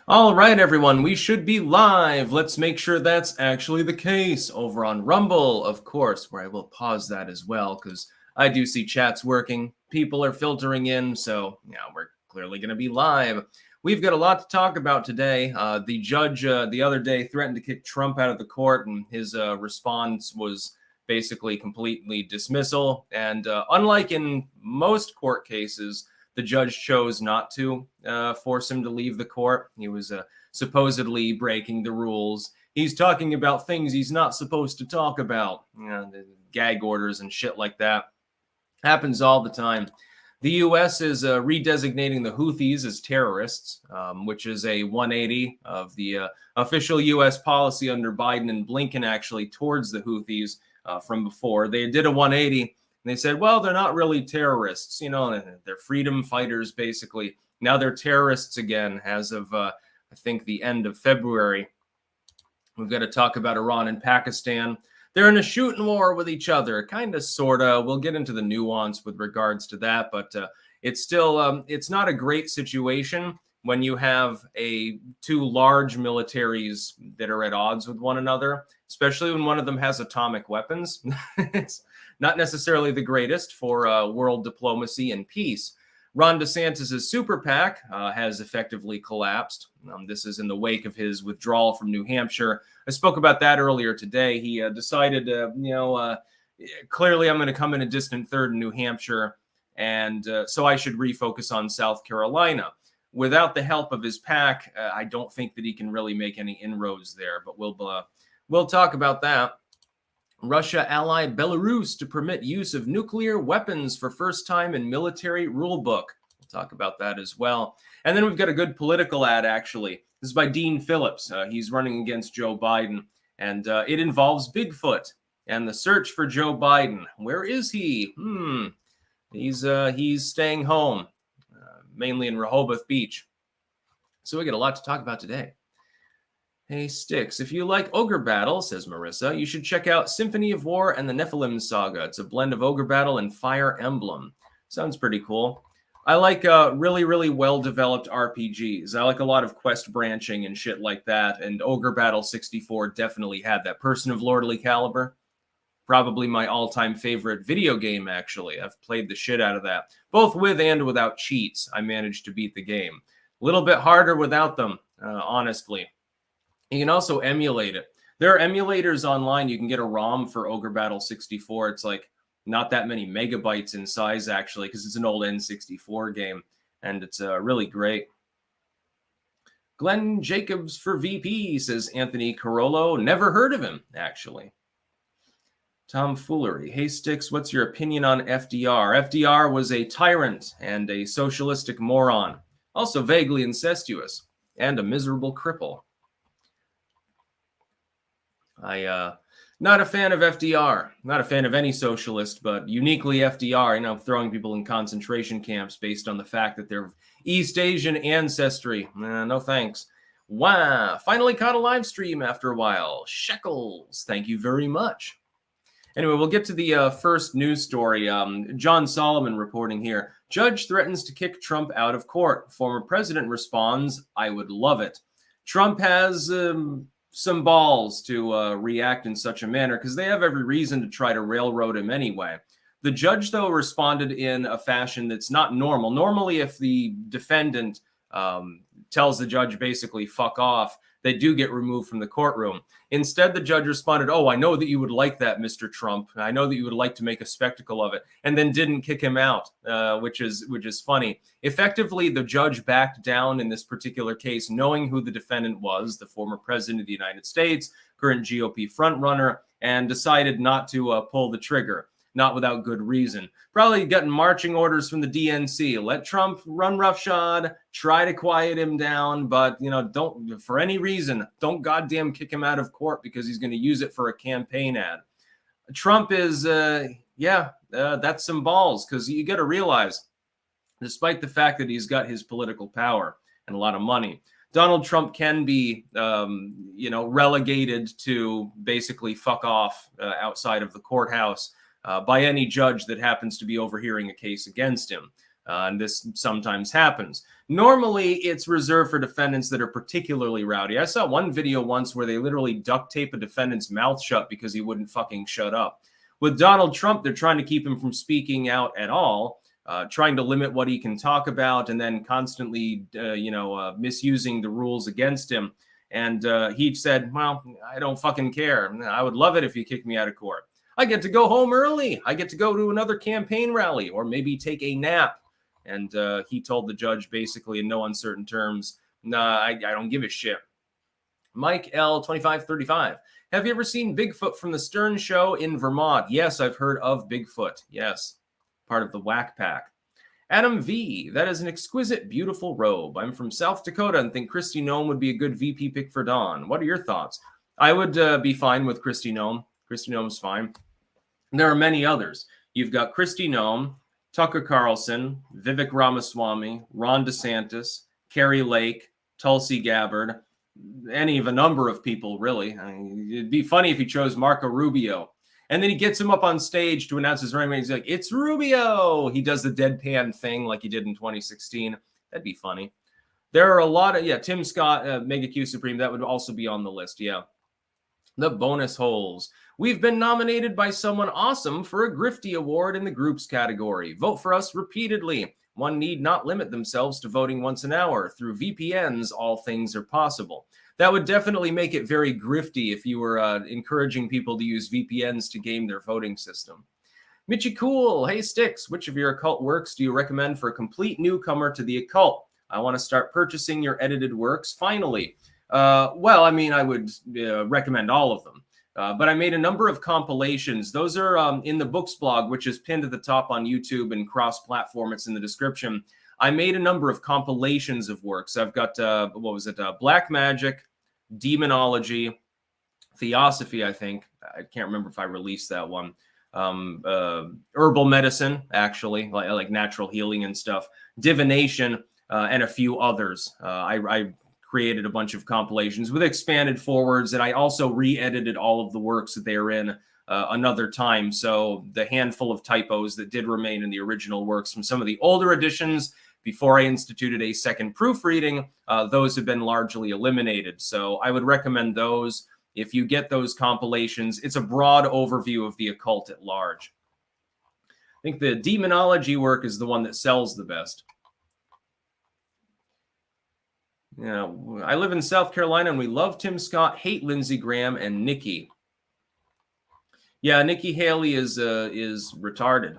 All right, everyone, we should be live. Let's make sure that's actually the case over on Rumble, of course, where I will pause that as well because I do see chats working. People are filtering in, so yeah, we're clearly going to be live. We've got a lot to talk about today. The judge the other day threatened to kick Trump out of the court, and his response was basically completely dismissal. And unlike in most court cases, the judge chose not to force him to leave the court. He was supposedly breaking the rules. He's talking about things he's not supposed to talk about. The gag orders and shit like that. Happens all the time. The U.S. is redesignating the Houthis as terrorists, which is a 180 of the official U.S. policy under Biden and Blinken, actually, towards the Houthis from before. They did a 180. They said, well, they're not really terrorists. They're freedom fighters, basically. Now they're terrorists again as of, I think, the end of February. We've got to talk about Iran and Pakistan. They're in a shooting war with each other, kind of, sort of. We'll get into the nuance with regards to that, but it's still, it's not a great situation when you have two large militaries that are at odds with one another, especially when one of them has atomic weapons. It's not necessarily the greatest for world diplomacy and peace. Ron DeSantis' super PAC has effectively collapsed. This is in the wake of his withdrawal from New Hampshire. I spoke about that earlier today. He decided, clearly I'm going to come in a distant third in New Hampshire, and so I should refocus on South Carolina. Without the help of his PAC, I don't think that he can really make any inroads there, but we'll talk about that. Russia ally Belarus to permit use of nuclear weapons for first time in military rulebook. We'll talk about that as well. And then we've got a good political ad, actually. This is by Dean Phillips. He's running against Joe Biden, and it involves Bigfoot and the search for Joe Biden. Where is he? He's staying home, mainly in Rehoboth Beach. So we got a lot to talk about today. Hey, Sticks, if you like Ogre Battle, says Marissa, you should check out Symphony of War and the Nephilim Saga. It's a blend of Ogre Battle and Fire Emblem. Sounds pretty cool. I like really, really well-developed RPGs. I like a lot of quest branching and shit like that, and Ogre Battle 64 definitely had that. Person of Lordly Caliber, probably my all-time favorite video game, actually. I've played the shit out of that. Both with and without cheats, I managed to beat the game. A little bit harder without them, honestly. You can also emulate it. There are emulators online. You can get a ROM for Ogre Battle 64. It's like not that many megabytes in size, actually, because it's an old N64 game, and it's really great. Glenn Jacobs for VP, says Anthony Carollo. Never heard of him, actually. Tomfoolery. Hey, Sticks, what's your opinion on FDR? FDR was a tyrant and a socialistic moron, also vaguely incestuous, and a miserable cripple. Not a fan of FDR, not a fan of any socialist, but uniquely FDR, throwing people in concentration camps based on the fact that they're of East Asian ancestry. No thanks. Wow, finally caught a live stream after a while. Shekels, thank you very much. Anyway, we'll get to the first news story. John Solomon reporting here. Judge threatens to kick Trump out of court. Former president responds, I would love it. Trump has some balls to react in such a manner because they have every reason to try to railroad him anyway. The judge, though, responded in a fashion that's not normal. Normally, if the defendant tells the judge basically fuck off, they do get removed from the courtroom. Instead, the judge responded, oh, I know that you would like that, Mr. Trump. I know that you would like to make a spectacle of it, and then didn't kick him out, which is funny. Effectively, the judge backed down in this particular case, knowing who the defendant was, the former president of the United States, current GOP frontrunner, and decided not to pull the trigger. Not without good reason. Probably gotten marching orders from the DNC. Let Trump run roughshod, try to quiet him down, but, don't, for any reason, don't goddamn kick him out of court because he's going to use it for a campaign ad. Trump is, that's some balls, because you got to realize, despite the fact that he's got his political power and a lot of money, Donald Trump can be, relegated to basically fuck off outside of the courthouse by any judge that happens to be overhearing a case against him. And this sometimes happens. Normally, it's reserved for defendants that are particularly rowdy. I saw one video once where they literally duct tape a defendant's mouth shut because he wouldn't fucking shut up. With Donald Trump, they're trying to keep him from speaking out at all, trying to limit what he can talk about, and then constantly, misusing the rules against him. And he said, well, I don't fucking care. I would love it if you kicked me out of court. I get to go home early. I get to go to another campaign rally or maybe take a nap. And he told the judge basically in no uncertain terms, nah, I don't give a shit. Mike L. 2535. Have you ever seen Bigfoot from the Stern Show in Vermont? Yes, I've heard of Bigfoot. Yes, part of the Whack Pack. Adam V. That is an exquisite, beautiful robe. I'm from South Dakota and think Kristi Noem would be a good VP pick for Dawn. What are your thoughts? I would be fine with Kristi Noem. Kristi Noem's fine. There are many others. You've got Kristi Noem, Tucker Carlson, Vivek Ramaswamy, Ron DeSantis, Carrie Lake, Tulsi Gabbard, any of a number of people, really. I mean, it'd be funny if he chose Marco Rubio. And then he gets him up on stage to announce his running mate. He's like, it's Rubio. He does the deadpan thing like he did in 2016. That'd be funny. There are a lot of, Tim Scott, Mega Q Supreme, that would also be on the list, yeah. The bonus holes. We've been nominated by someone awesome for a Grifty Award in the groups category. Vote for us repeatedly. One need not limit themselves to voting once an hour. Through VPNs, all things are possible. That would definitely make it very grifty if you were encouraging people to use VPNs to game their voting system. Mitchy Cool, hey Sticks, which of your occult works do you recommend for a complete newcomer to the occult? I want to start purchasing your edited works, finally. I would recommend all of them. But I made a number of compilations. Those are in the books blog, which is pinned at the top on YouTube and cross-platform. It's in the description. I made a number of compilations of works. I've got, Black Magic, Demonology, Theosophy, I think. I can't remember if I released that one. Herbal Medicine, actually, like natural healing and stuff. Divination, and a few others. I created a bunch of compilations with expanded forwards, and I also re-edited all of the works that they are in another time. So the handful of typos that did remain in the original works from some of the older editions before I instituted a second proofreading, those have been largely eliminated. So I would recommend those. If you get those compilations, it's a broad overview of the occult at large. I think the demonology work is the one that sells the best. Yeah, I live in South Carolina and we love Tim Scott, hate Lindsey Graham and Nikki. Yeah, Nikki Haley is retarded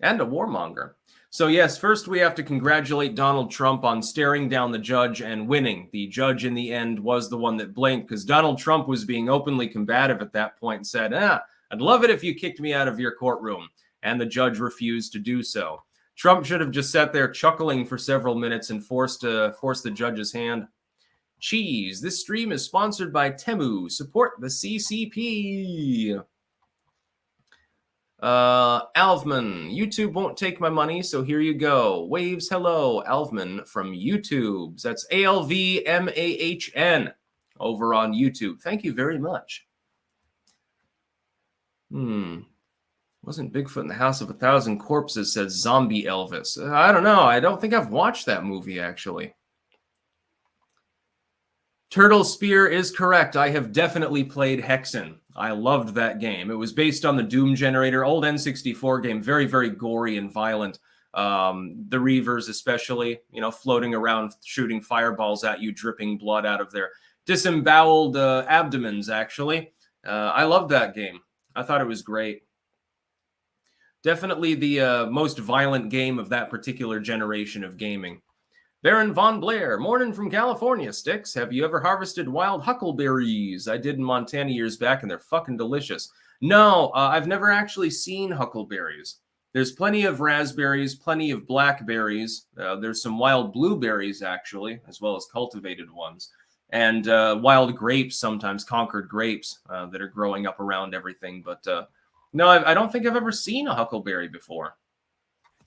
and a warmonger. So yes, first we have to congratulate Donald Trump on staring down the judge and winning. The judge in the end was the one that blinked because Donald Trump was being openly combative at that point and said, I'd love it if you kicked me out of your courtroom. And the judge refused to do so. Trump should have just sat there chuckling for several minutes and forced the judge's hand. Cheese. This stream is sponsored by Temu. Support the CCP. Alvman. YouTube won't take my money, so here you go. Waves, hello. Alvman from YouTube. That's ALVMAHN over on YouTube. Thank you very much. Wasn't Bigfoot in the House of a Thousand Corpses, says Zombie Elvis. I don't know. I don't think I've watched that movie, actually. Turtle Spear is correct. I have definitely played Hexen. I loved that game. It was based on the Doom Generator, old N64 game, very, very gory and violent. The Reavers especially, floating around, shooting fireballs at you, dripping blood out of their disemboweled abdomens, actually. I loved that game. I thought it was great. Definitely the most violent game of that particular generation of gaming. Baron Von Blair, morning from California, Sticks. Have you ever harvested wild huckleberries? I did in Montana years back, and they're fucking delicious. No, I've never actually seen huckleberries. There's plenty of raspberries, plenty of blackberries. There's some wild blueberries, actually, as well as cultivated ones. And wild grapes, sometimes Concord grapes that are growing up around everything. But no, I don't think I've ever seen a huckleberry before.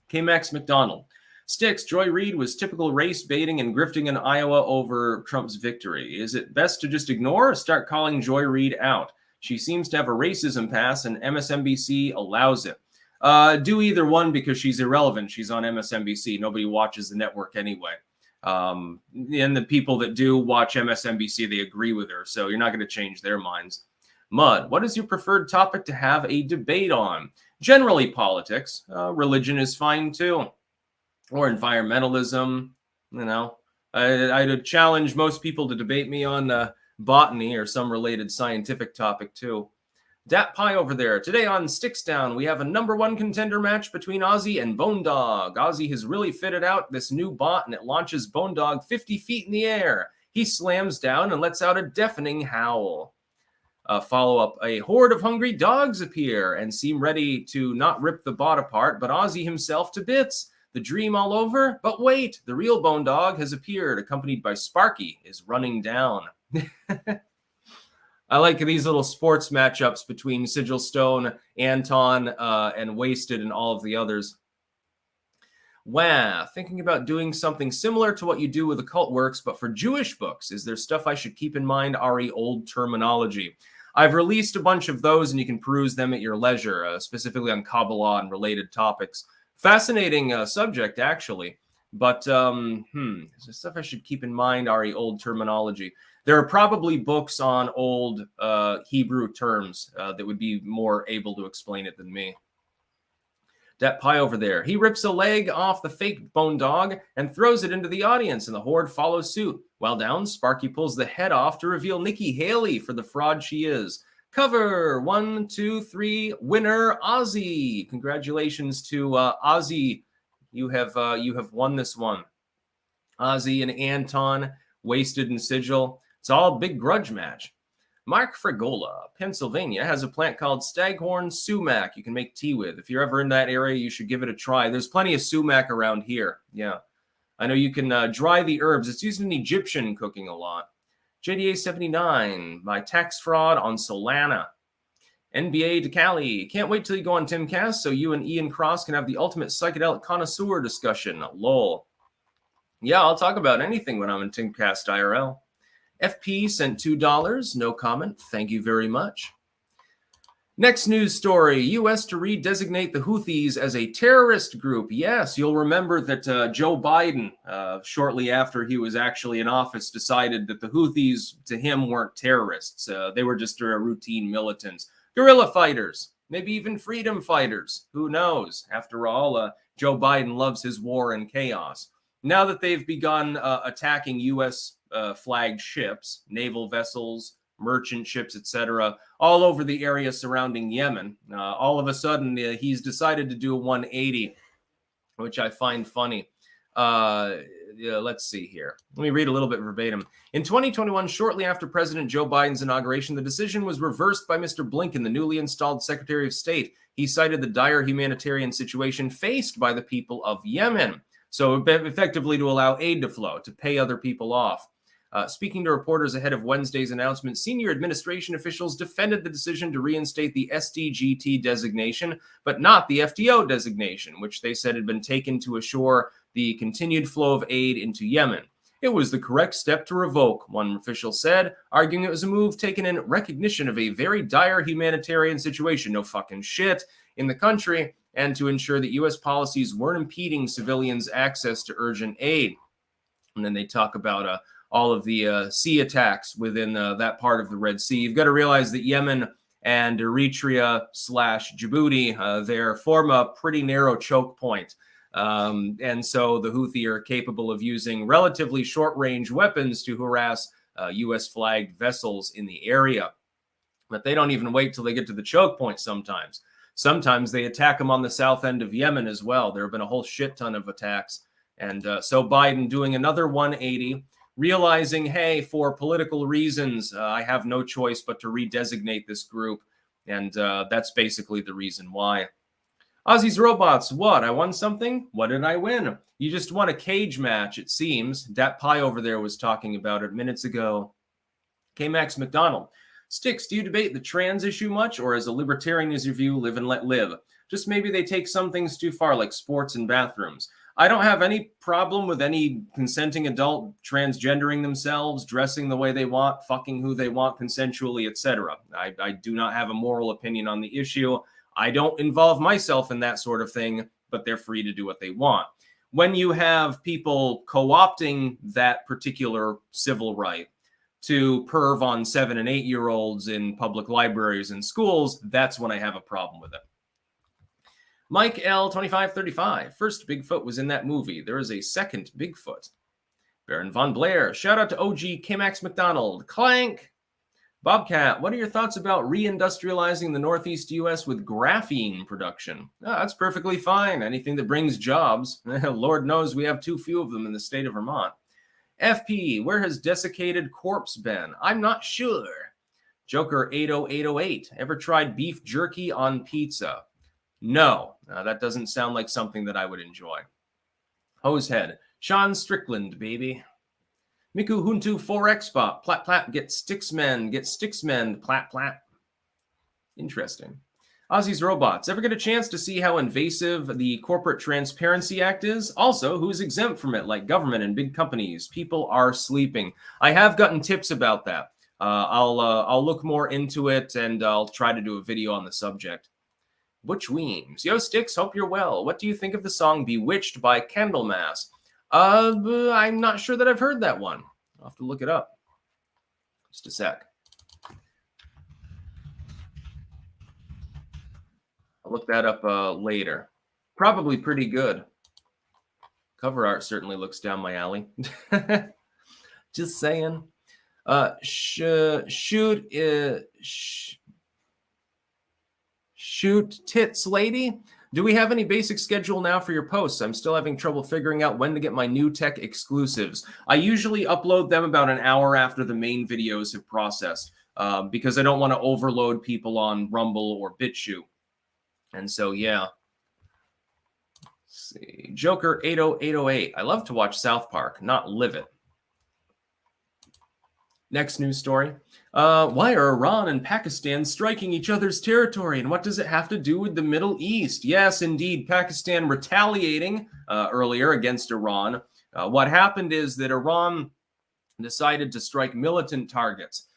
K-Max McDonald. Sticks, Joy Reid was typical race baiting and grifting in Iowa over Trump's victory. Is it best to just ignore or start calling Joy Reid out? She seems to have a racism pass and MSNBC allows it. Do either one because she's irrelevant. She's on MSNBC. Nobody watches the network anyway. And the people that do watch MSNBC, they agree with her. So you're not going to change their minds. Mud, what is your preferred topic to have a debate on? Generally politics. Religion is fine too. Or environmentalism. You know, I'd challenge most people to debate me on botany or some related scientific topic too. Dat Pie over there. Today on Sticks Down, we have a #1 contender match between Ozzy and Bone Dog. Ozzy has really fitted out this new bot, and it launches Bone Dog 50 feet in the air. He slams down and lets out a deafening howl. Follow up, a horde of hungry dogs appear and seem ready to not rip the bot apart, but Ozzy himself to bits. The dream all over? But wait, the real Bone Dog has appeared, accompanied by Sparky, is running down. I like these little sports matchups between Sigil Stone, Anton, and Wasted and all of the others. Wow, thinking about doing something similar to what you do with Occult Works, but for Jewish books. Is there stuff I should keep in mind, Ari, old terminology? I've released a bunch of those, and you can peruse them at your leisure, specifically on Kabbalah and related topics. Fascinating subject, actually. But, is there stuff I should keep in mind, Ari, old terminology? There are probably books on old Hebrew terms that would be more able to explain it than me. That pie over there. He rips a leg off the fake Bone Dog and throws it into the audience, and the horde follows suit. While down, Sparky pulls the head off to reveal Nikki Haley for the fraud she is. Cover 1, 2, 3. Winner Ozzy. Congratulations to Ozzy. You have won this one. Ozzy and Anton, Wasted and Sigil. It's all a big grudge match. Mark Fregola, Pennsylvania, has a plant called Staghorn sumac you can make tea with. If you're ever in that area, you should give it a try. There's plenty of sumac around here. Yeah. I know you can dry the herbs. It's used in Egyptian cooking a lot. JDA 79, my tax fraud on Solana. NBA DeCali, can't wait till you go on Timcast so you and Ian Cross can have the ultimate psychedelic connoisseur discussion. Lol. Yeah, I'll talk about anything when I'm in Timcast IRL. FP sent $2. No comment. Thank you very much. Next news story. U.S. to redesignate the Houthis as a terrorist group. Yes, you'll remember that Joe Biden, shortly after he was actually in office, decided that the Houthis, to him, weren't terrorists. They were just routine militants. Guerrilla fighters. Maybe even freedom fighters. Who knows? After all, Joe Biden loves his war and chaos. Now that they've begun attacking U.S. Flagged ships, naval vessels, merchant ships, etc., all over the area surrounding Yemen, all of a sudden he's decided to do a 180, which I find funny. Let's see here. Let me read a little bit verbatim. In 2021, shortly after President Joe Biden's inauguration, the decision was reversed by Mr. Blinken, the newly installed Secretary of State. He cited the dire humanitarian situation faced by the people of Yemen. So effectively to allow aid to flow, to pay other people off. Speaking to reporters ahead of Wednesday's announcement, senior administration officials defended the decision to reinstate the SDGT designation, but not the FTO designation, which they said had been taken to assure the continued flow of aid into Yemen. It was the correct step to revoke, one official said, arguing it was a move taken in recognition of a very dire humanitarian situation, no fucking shit, in the country, and to ensure that U.S. policies weren't impeding civilians' access to urgent aid. And then they talk about all of the sea attacks within that part of the Red Sea. You've got to realize that Yemen and Eritrea/Djibouti there form a pretty narrow choke point. And so the Houthi are capable of using relatively short-range weapons to harass U.S.-flagged vessels in the area. But they don't even wait till they get to the choke point sometimes. Sometimes they attack them on the south end of Yemen as well. There have been a whole shit ton of attacks. And so Biden doing another 180, realizing, hey, for political reasons, I have no choice but to redesignate this group. And that's basically the reason why. Ozzy's Robots, what? I won something? What did I win? You just won a cage match, it seems. Dat Pie over there was talking about it minutes ago. K-Max McDonald. Sticks, do you debate the trans issue much, or as a libertarian is your view, live and let live? Just maybe they take some things too far, like sports and bathrooms. I don't have any problem with any consenting adult transgendering themselves, dressing the way they want, fucking who they want consensually, etc. I do not have a moral opinion on the issue. I don't involve myself in that sort of thing, but they're free to do what they want. When you have people co-opting that particular civil right to perv on 7 and 8-year-olds in public libraries and schools, that's when I have a problem with it. Mike L2535, first Bigfoot was in that movie. There is a second Bigfoot. Baron Von Blair, shout out to OG K-Max McDonald. Clank. Bobcat, what are your thoughts about reindustrializing the Northeast U.S. with graphene production? Oh, that's perfectly fine. Anything that brings jobs. Lord knows we have too few of them in the state of Vermont. FP, where has desiccated corpse been? I'm not sure. Joker 80808, ever tried beef jerky on pizza? No, that doesn't sound like something that I would enjoy. Hosehead, Sean Strickland, baby. Miku Huntu 4X bot, plat plat, get sticksmen, plat plat. Interesting. Ozzy's Robots, ever get a chance to see how invasive the Corporate Transparency Act is? Also, who's exempt from it, like government and big companies? People are sleeping. I have gotten tips about that. I'll look more into it, and I'll try to do a video on the subject. Butch Weems, yo Sticks, hope you're well. What do you think of the song Bewitched by Candlemass? I'm not sure that I've heard that one. I'll have to look it up. Just a sec. I'll look that up later. Probably pretty good. Cover art certainly looks down my alley. Just saying. Shoot tits, lady. Do we have any basic schedule now for your posts? I'm still having trouble figuring out when to get my new tech exclusives. I usually upload them about an hour after the main videos have processed because I don't want to overload people on Rumble or BitChute. And so, yeah. Let's see. Joker 80808. I love to watch South Park, not live it. Next news story. Why are Iran and Pakistan striking each other's territory, and what does it have to do with the Middle East? Yes, indeed, Pakistan retaliating earlier against Iran. What happened is that Iran decided to strike militant targets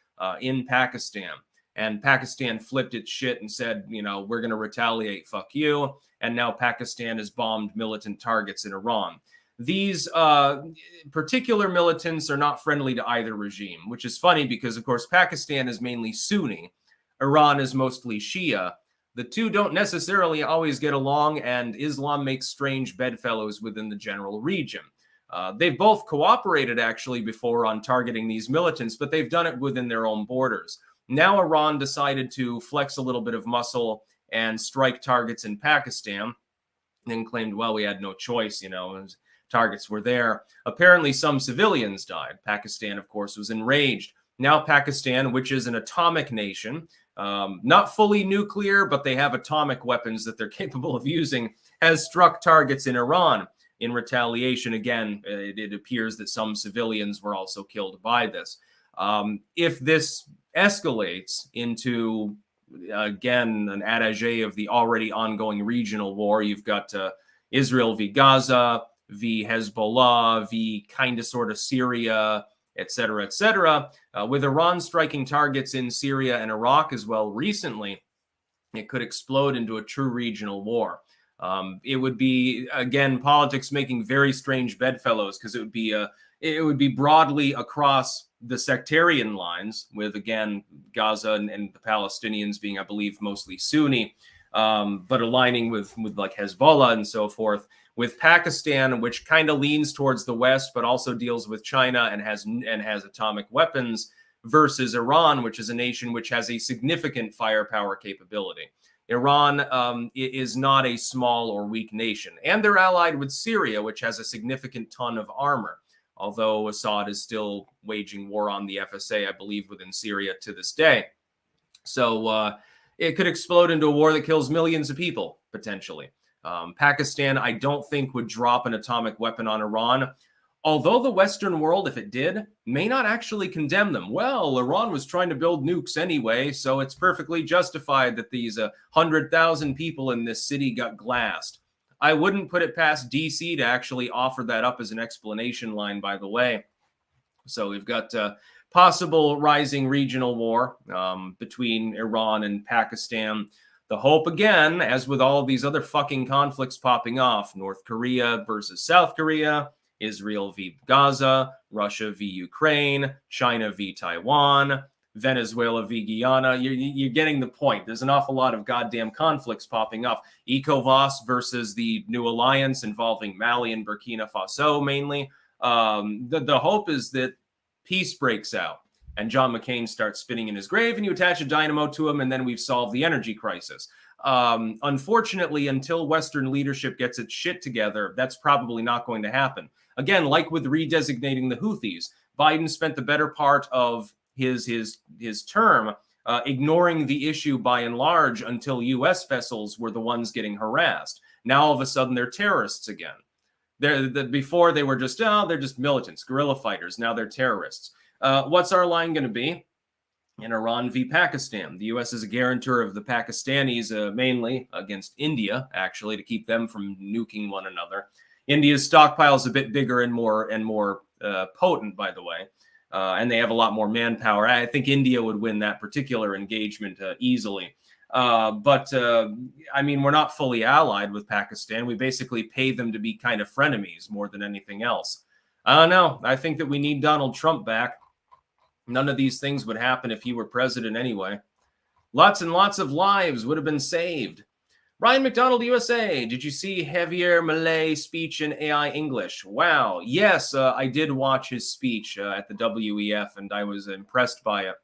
in Pakistan, and Pakistan flipped its shit and said, you know, we're going to retaliate, fuck you, and now Pakistan has bombed militant targets in Iran. These particular militants are not friendly to either regime, which is funny because, of course, Pakistan is mainly Sunni. Iran is mostly Shia. The two don't necessarily always get along, and Islam makes strange bedfellows within the general region. They've both cooperated, actually, before on targeting these militants, but they've done it within their own borders. Now Iran decided to flex a little bit of muscle and strike targets in Pakistan, and then claimed, well, we had no choice, you know, targets were there. Apparently, some civilians died. Pakistan, of course, was enraged. Now Pakistan, which is an atomic nation, not fully nuclear, but they have atomic weapons that they're capable of using, has struck targets in Iran. In retaliation, again, it appears that some civilians were also killed by this. If this escalates into, again, an attaché of the already ongoing regional war, you've got Israel v. Gaza, v. Hezbollah, v. kind of sort of Syria, etc., etc. With Iran striking targets in Syria and Iraq as well recently, it could explode into a true regional war. It would be, again, politics making very strange bedfellows because it would be broadly across the sectarian lines with, again, Gaza and the Palestinians being, I believe, mostly Sunni, but aligning with like Hezbollah and so forth, with Pakistan, which kind of leans towards the West, but also deals with China and has atomic weapons, versus Iran, which is a nation which has a significant firepower capability. Iran is not a small or weak nation, and they're allied with Syria, which has a significant ton of armor, although Assad is still waging war on the FSA, I believe, within Syria to this day. So it could explode into a war that kills millions of people, potentially. Pakistan, I don't think, would drop an atomic weapon on Iran, although the Western world, if it did, may not actually condemn them. Well, Iran was trying to build nukes anyway, so it's perfectly justified that these 100,000 people in this city got glassed. I wouldn't put it past DC to actually offer that up as an explanation line, by the way. So we've got possible rising regional war between Iran and Pakistan. The hope, again, as with all of these other fucking conflicts popping off, North Korea versus South Korea, Israel v. Gaza, Russia v. Ukraine, China v. Taiwan, Venezuela v. Guyana. You're getting the point. There's an awful lot of goddamn conflicts popping off. ECOWAS versus the new alliance involving Mali and Burkina Faso mainly. The hope is that peace breaks out and John McCain starts spinning in his grave and you attach a dynamo to him and then we've solved the energy crisis. Unfortunately, until Western leadership gets its shit together, that's probably not going to happen. Again, like with redesignating the Houthis, Biden spent the better part of his term ignoring the issue by and large until U.S. vessels were the ones getting harassed. Now all of a sudden they're terrorists again. Before they were just, they're just militants, guerrilla fighters. Now they're terrorists. What's our line going to be? In Iran v. Pakistan. The U.S. is a guarantor of the Pakistanis, mainly against India, actually, to keep them from nuking one another. India's stockpile is a bit bigger and more potent, by the way, and they have a lot more manpower. I think India would win that particular engagement easily. But I mean, we're not fully allied with Pakistan. We basically pay them to be kind of frenemies more than anything else. I don't know. I think that we need Donald Trump back. None of these things would happen if he were president anyway. Lots and lots of lives would have been saved. Ryan McDonald, USA. Did you see Javier Milei speech in AI English? Wow. Yes, I did watch his speech at the WEF, and I was impressed by it.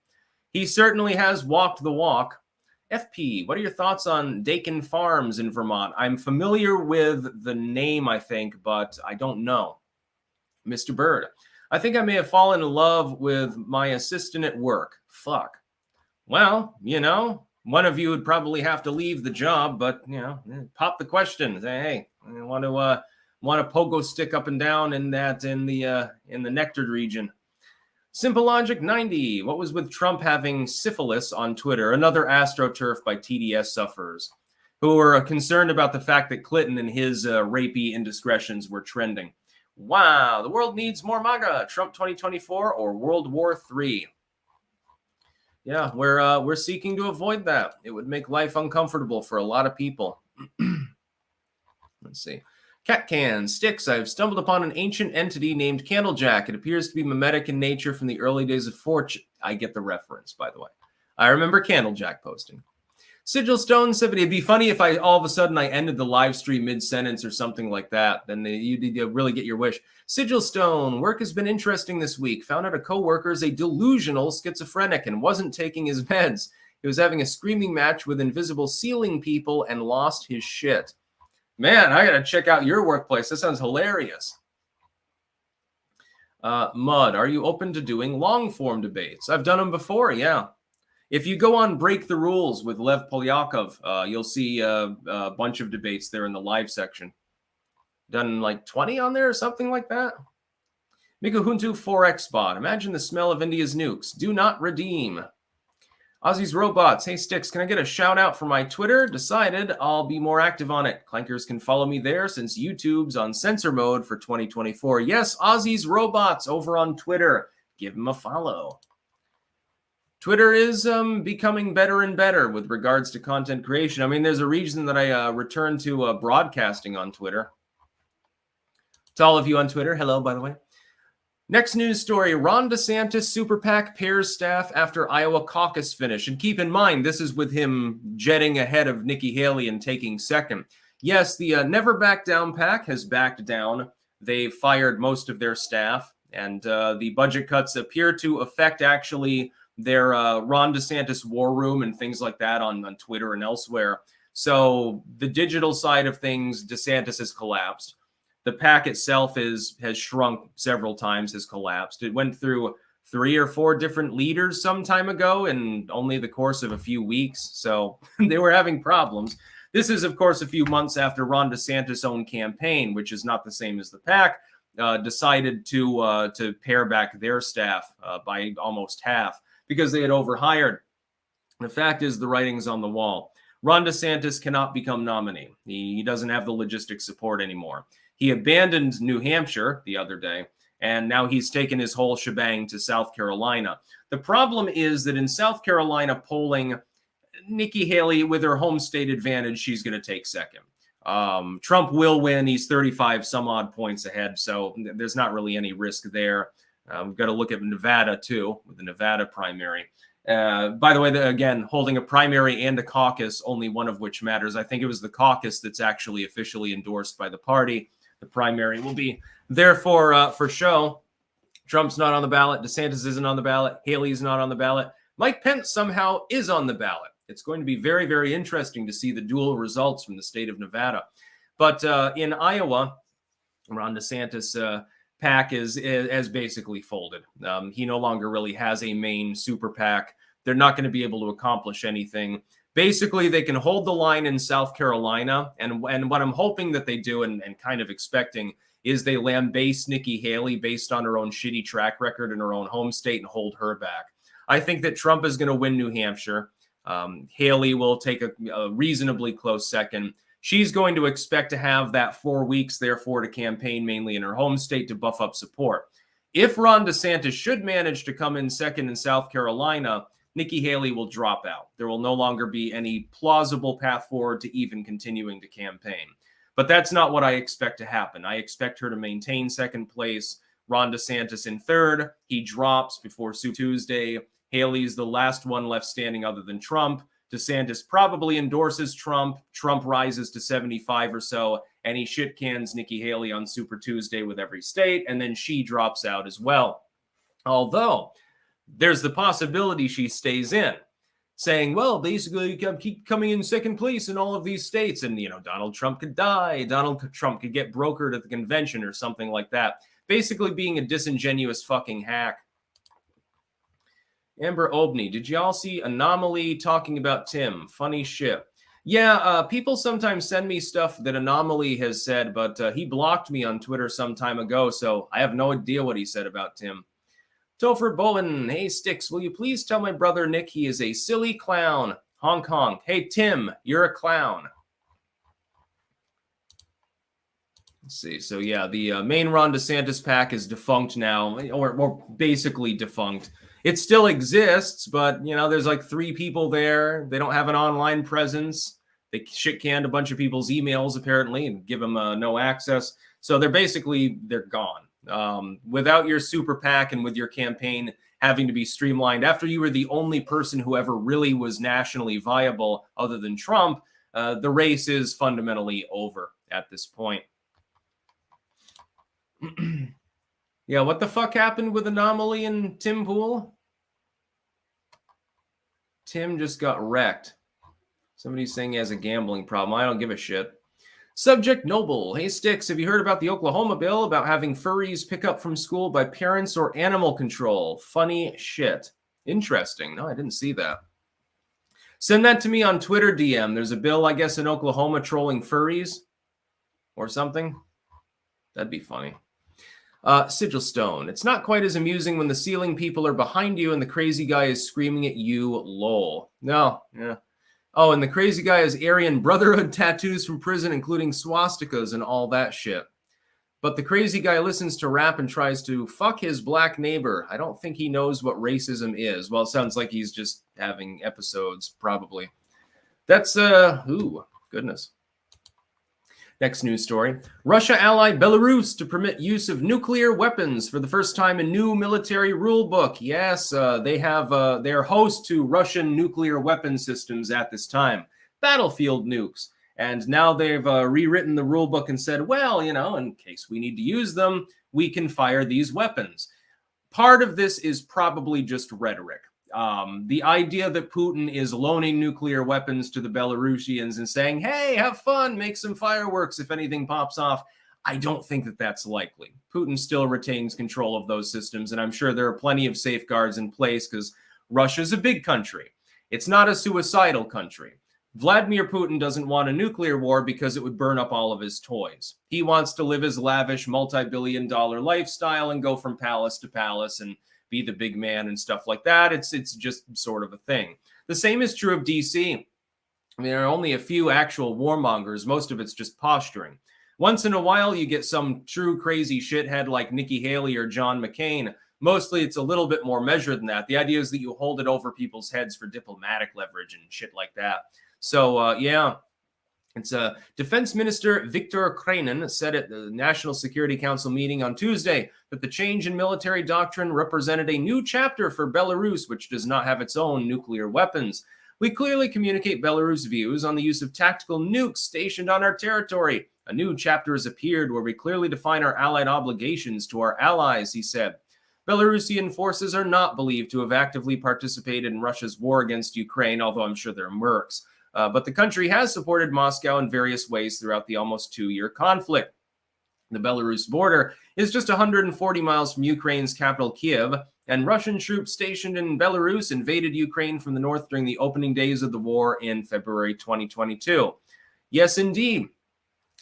He certainly has walked the walk. FP, what are your thoughts on Dakin Farms in Vermont? I'm familiar with the name, I think, but I don't know. Mr. Bird, I think I may have fallen in love with my assistant at work. Fuck. Well, you know, one of you would probably have to leave the job, but, you know, pop the question. Say, hey, I want to pogo stick up and down in the Nectar region. Simple Logic 90. What was with Trump having syphilis on Twitter? Another AstroTurf by TDS sufferers who were concerned about the fact that Clinton and his rapey indiscretions were trending. Wow, the world needs more MAGA. Trump 2024 or World War III. Yeah, we're seeking to avoid that. It would make life uncomfortable for a lot of people. Let's see. Cat Can, Sticks, I've stumbled upon an ancient entity named Candlejack. It appears to be mimetic in nature from the early days of Fortune. I get the reference, by the way. I remember Candlejack posting. Sigil Stone 70. It'd be funny if all of a sudden I ended the live stream mid-sentence or something like that. Then you'd really get your wish. Sigil Stone, work has been interesting this week. Found out a coworker is a delusional schizophrenic and wasn't taking his meds. He was having a screaming match with invisible ceiling people and lost his shit. Man, I gotta check out your workplace. That sounds hilarious. Mud, are you open to doing long-form debates? I've done them before, yeah. If you go on Break the Rules with Lev Polyakov, you'll see a bunch of debates there in the live section. Done like 20 on there or something like that. Mikuhuntu 4X bot. Imagine the smell of India's nukes. Do not redeem. Ozzy's Robots. Hey, Sticks, can I get a shout out for my Twitter? Decided I'll be more active on it. Clankers can follow me there since YouTube's on censor mode for 2024. Yes, Ozzy's Robots over on Twitter. Give him a follow. Twitter is becoming better and better with regards to content creation. I mean, there's a reason that I returned to broadcasting on Twitter. To all of you on Twitter, hello, by the way. Next news story, Ron DeSantis Super PAC pairs staff after Iowa caucus finish. And keep in mind, this is with him jetting ahead of Nikki Haley and taking second. Yes, the Never Back Down PAC has backed down. They fired most of their staff. And the budget cuts appear to affect actually their Ron DeSantis war room and things like that on Twitter and elsewhere. So the digital side of things, DeSantis has collapsed. The PAC itself has shrunk several times, has collapsed. It went through 3 or 4 different leaders some time ago in only the course of a few weeks. So they were having problems. This is, of course, a few months after Ron DeSantis' own campaign, which is not the same as the PAC, decided to pare back their staff by almost half because they had overhired. The fact is, the writing's on the wall. Ron DeSantis cannot become nominee. He doesn't have the logistic support anymore. He abandoned New Hampshire the other day, and now he's taken his whole shebang to South Carolina. The problem is that in South Carolina, polling Nikki Haley, with her home state advantage, she's going to take second. Trump will win. He's 35 some odd points ahead, so there's not really any risk there. We've got to look at Nevada, too, with the Nevada primary. By the way, again, holding a primary and a caucus, only one of which matters. I think it was the caucus that's actually officially endorsed by the party. The primary will be there for show. Trump's not on the ballot. DeSantis isn't on the ballot. Haley's not on the ballot. Mike Pence somehow is on the ballot. It's going to be very, very interesting to see the dual results from the state of Nevada. But in Iowa, Ron DeSantis' PAC is basically folded. He no longer really has a main super PAC. They're not going to be able to accomplish anything. Basically, they can hold the line in South Carolina. And what I'm hoping that they do and kind of expecting is they lambaste Nikki Haley based on her own shitty track record in her own home state and hold her back. I think that Trump is going to win New Hampshire. Haley will take a reasonably close second. She's going to expect to have that 4 weeks, therefore, to campaign mainly in her home state to buff up support. If Ron DeSantis should manage to come in second in South Carolina, Nikki Haley will drop out. There will no longer be any plausible path forward to even continuing to campaign. But that's not what I expect to happen. I expect her to maintain second place. Ron DeSantis in third. He drops before Super Tuesday. Haley's the last one left standing other than Trump. DeSantis probably endorses Trump. Trump rises to 75 or so, and he shit cans Nikki Haley on Super Tuesday with every state, and then she drops out as well. Although, there's the possibility she stays in, saying, well, basically, keep coming in second place in all of these states, and, Donald Trump could die. Donald Trump could get brokered at the convention or something like that. Basically being a disingenuous fucking hack. Amber Obney, did y'all see Anomaly talking about Tim? Funny shit. Yeah, people sometimes send me stuff that Anomaly has said, but he blocked me on Twitter some time ago, so I have no idea what he said about Tim. Topher Bowen, hey Sticks, will you please tell my brother Nick he is a silly clown? Honk honk. Hey Tim, you're a clown. Let's see. So yeah, the main Ron DeSantis PAC is defunct now, or basically defunct. It still exists, but, there's like 3 people there. They don't have an online presence. They shit-canned a bunch of people's emails, apparently, and give them no access. So they're gone. Without your super PAC and with your campaign having to be streamlined, after you were the only person who ever really was nationally viable other than Trump, the race is fundamentally over at this point. Yeah, what the fuck happened with Anomaly and Tim Pool? Tim just got wrecked. Somebody's saying he has a gambling problem. I don't give a shit. Subject Noble. Hey, Sticks, have you heard about the Oklahoma bill about having furries pick up from school by parents or animal control? Funny shit. Interesting. No, I didn't see that. Send that to me on Twitter DM. There's a bill, I guess, in Oklahoma trolling furries or something. That'd be funny. Sigil Stone. It's not quite as amusing when the ceiling people are behind you and the crazy guy is screaming at you, lol. No, yeah. Oh, and the crazy guy has Aryan Brotherhood tattoos from prison, including swastikas and all that shit. But the crazy guy listens to rap and tries to fuck his black neighbor. I don't think he knows what racism is. Well, it sounds like he's just having episodes, probably. That's, goodness. Next news story. Russia allied Belarus to permit use of nuclear weapons for the first time in new military rule book. Yes, they are host to Russian nuclear weapon systems at this time. Battlefield nukes. And now they've rewritten the rule book and said, well, in case we need to use them, we can fire these weapons. Part of this is probably just rhetoric. The idea that Putin is loaning nuclear weapons to the Belarusians and saying, hey, have fun, make some fireworks if anything pops off. I don't think that that's likely. Putin still retains control of those systems, and I'm sure there are plenty of safeguards in place because Russia's a big country. It's not a suicidal country. Vladimir Putin doesn't want a nuclear war because it would burn up all of his toys. He wants to live his lavish multi-billion-dollar lifestyle and go from palace to palace and be the big man and stuff like that. It's just sort of a thing. The same is true of DC. There are only a few actual warmongers. Most of it's just posturing. Once in a while, you get some true crazy shithead like Nikki Haley or John McCain mostly it's a little bit more measured than that. The idea is that you hold it over people's heads for diplomatic leverage and shit like that. So, yeah. It's Defense Minister Viktor Krainin said at the National Security Council meeting on Tuesday that the change in military doctrine represented a new chapter for Belarus, which does not have its own nuclear weapons. We clearly communicate Belarus' views on the use of tactical nukes stationed on our territory. A new chapter has appeared where we clearly define our allied obligations to our allies, he said. Belarusian forces are not believed to have actively participated in Russia's war against Ukraine, although I'm sure they're mercs. But the country has supported Moscow in various ways throughout the almost 2-year conflict. The Belarus border is just 140 miles from Ukraine's capital, Kiev, and Russian troops stationed in Belarus invaded Ukraine from the north during the opening days of the war in February 2022. Yes, indeed.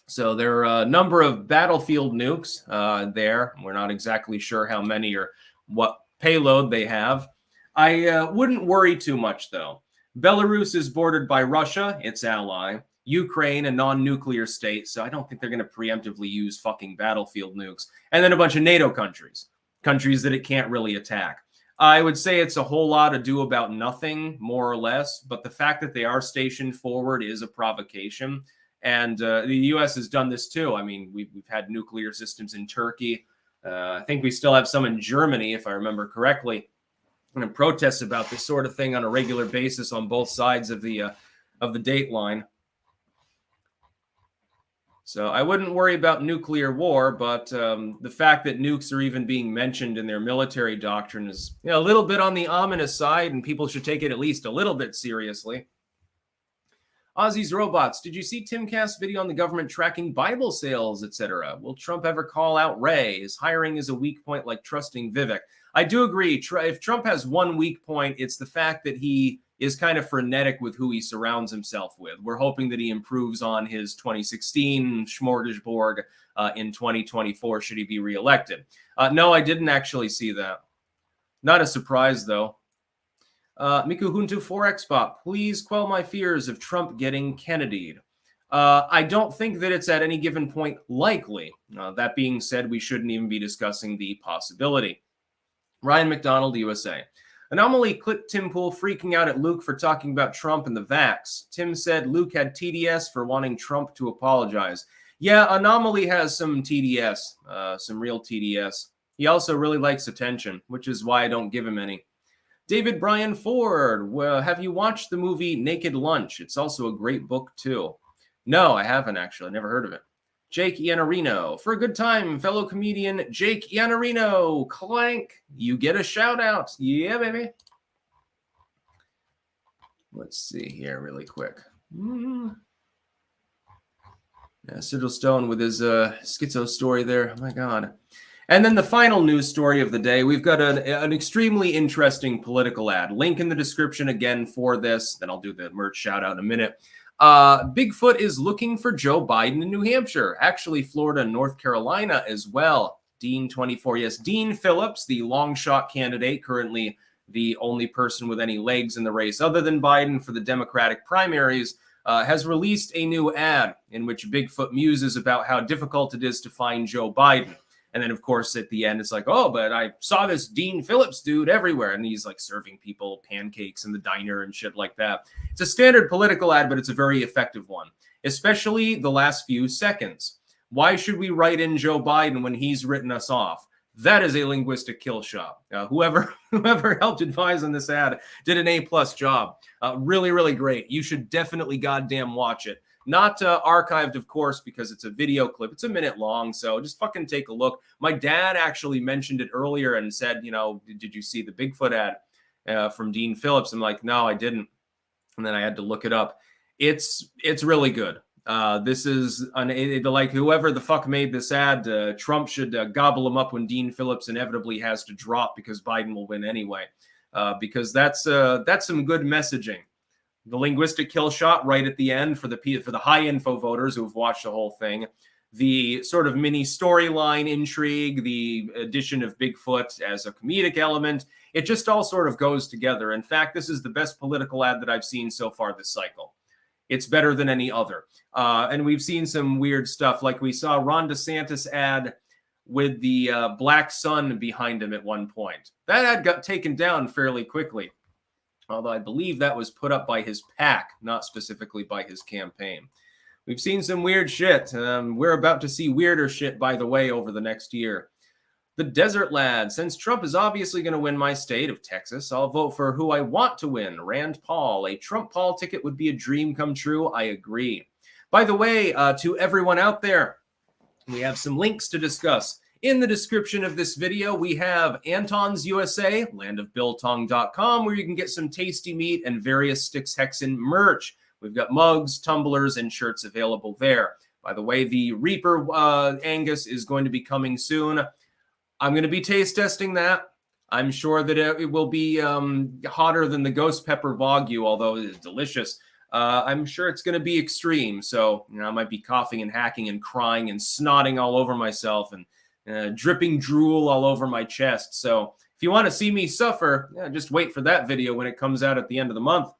So there are a number of battlefield nukes there. We're not exactly sure how many or what payload they have. I wouldn't worry too much, though. Belarus is bordered by Russia, its ally, Ukraine, a non-nuclear state, so I don't think they're going to preemptively use fucking battlefield nukes, and then a bunch of NATO countries that it can't really attack. I would say it's a whole lot ado about nothing, more or less, but the fact that they are stationed forward is a provocation, and the U.S. has done this too. I mean, we've had nuclear systems in Turkey. I think we still have some in Germany, if I remember correctly. And protests about this sort of thing on a regular basis on both sides of the date line. So I wouldn't worry about nuclear war, but the fact that nukes are even being mentioned in their military doctrine is a little bit on the ominous side, and people should take it at least a little bit seriously. Ozzy's Robots, did you see Timcast's video on the government tracking Bible sales, etc.? Will Trump ever call out Ray? His hiring is a weak point like trusting Vivek. I do agree. If Trump has one weak point, it's the fact that he is kind of frenetic with who he surrounds himself with. We're hoping that he improves on his 2016 smorgasbord in 2024 should he be reelected. No, I didn't actually see that. Not a surprise, though. Miku Huntu Forexbot, please quell my fears of Trump getting Kennedy'd. I don't think that it's at any given point likely. That being said, we shouldn't even be discussing the possibility. Ryan McDonald, USA. Anomaly clipped Tim Pool freaking out at Luke for talking about Trump and the vax. Tim said Luke had TDS for wanting Trump to apologize. Yeah, Anomaly has some TDS, some real TDS. He also really likes attention, which is why I don't give him any. David Bryan Ford, have you watched the movie Naked Lunch? It's also a great book, too. No, I haven't, actually. Never heard of it. Jake Iannarino, for a good time, fellow comedian Jake Iannarino, clank, you get a shout out. Yeah, baby. Let's see here really quick. Yeah, Sigil Stone with his schizo story there. Oh my God. And then the final news story of the day, we've got an extremely interesting political ad. Link in the description again for this. Then I'll do the merch shout out in a minute. Bigfoot is looking for Joe Biden in New Hampshire, actually Florida and North Carolina as well. Dean 24, yes, Dean Phillips, the long shot candidate, currently the only person with any legs in the race other than Biden for the Democratic primaries, has released a new ad in which Bigfoot muses about how difficult it is to find Joe Biden. And then, of course, at the end, it's like, oh, but I saw this Dean Phillips dude everywhere. And he's like serving people pancakes in the diner and shit like that. It's a standard political ad, but it's a very effective one, especially the last few seconds. Why should we write in Joe Biden when he's written us off? That is a linguistic kill shot. Whoever helped advise on this ad did an A+ job. Really, really great. You should definitely goddamn watch it. Not archived, of course, because it's a video clip. It's a minute long, so just fucking take a look. My dad actually mentioned it earlier and said, did you see the Bigfoot ad from Dean Phillips? I'm like, no, I didn't. And then I had to look it up. It's really good. This is like whoever the fuck made this ad, Trump should gobble him up when Dean Phillips inevitably has to drop because Biden will win anyway. Because that's some good messaging. The linguistic kill shot right at the end for the high info voters who have watched the whole thing. The sort of mini storyline intrigue, the addition of Bigfoot as a comedic element. It just all sort of goes together. In fact, this is the best political ad that I've seen so far this cycle. It's better than any other. And we've seen some weird stuff. Like we saw Ron DeSantis ad with the black sun behind him at one point. That ad got taken down fairly quickly, although I believe that was put up by his PAC, not specifically by his campaign. We've seen some weird shit. We're about to see weirder shit, by the way, over the next year. The Desert Lad. Since Trump is obviously going to win my state of Texas, I'll vote for who I want to win, Rand Paul. A Trump Paul ticket would be a dream come true. I agree. By the way, to everyone out there, we have some links to discuss. In the description of this video, we have Anton's USA, landofbiltong.com, where you can get some tasty meat and various Styx Hexen merch. We've got mugs, tumblers, and shirts available there. By the way, the Reaper Angus is going to be coming soon. I'm going to be taste testing that. I'm sure that it will be hotter than the Ghost Pepper Wagyu, although it is delicious. I'm sure it's going to be extreme. So, I might be coughing and hacking and crying and snotting all over myself and dripping drool all over my chest. So if you want to see me suffer, just wait for that video when it comes out at the end of the month.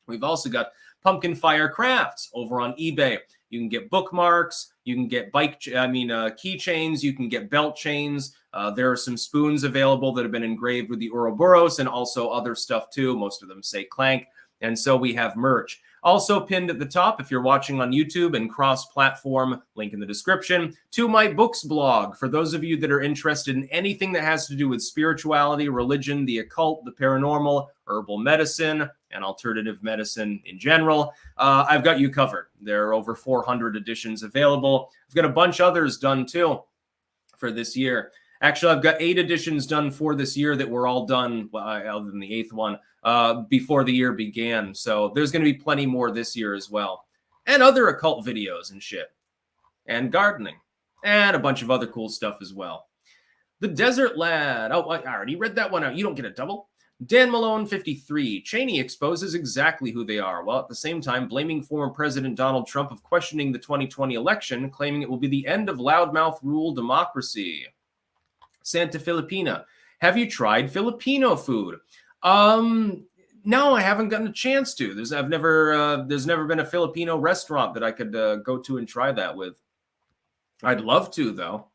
We've also got Pumpkin Fire Crafts over on eBay. You can get bookmarks, you can get keychains, you can get belt chains. There are some spoons available that have been engraved with the Ouroboros and also other stuff too. Most of them say Clank. And so we have merch. Also pinned at the top, if you're watching on YouTube and cross-platform, link in the description, to my books blog. For those of you that are interested in anything that has to do with spirituality, religion, the occult, the paranormal, herbal medicine, and alternative medicine in general, I've got you covered. There are over 400 editions available. I've got a bunch others done too for this year. Actually, I've got 8 editions done for this year that were all done, well, other than the 8th one, before the year began. So there's going to be plenty more this year as well. And other occult videos and shit. And gardening. And a bunch of other cool stuff as well. The Desert Lad. Oh, I already read that one out. You don't get a double. Dan Malone, 53. Cheney exposes exactly who they are, while at the same time blaming former President Donald Trump of questioning the 2020 election, claiming it will be the end of loudmouth rule democracy. Santa Filipina. Have you tried Filipino food? No, I haven't gotten a chance to. There's never been a Filipino restaurant that I could go to and try that with. I'd love to, though.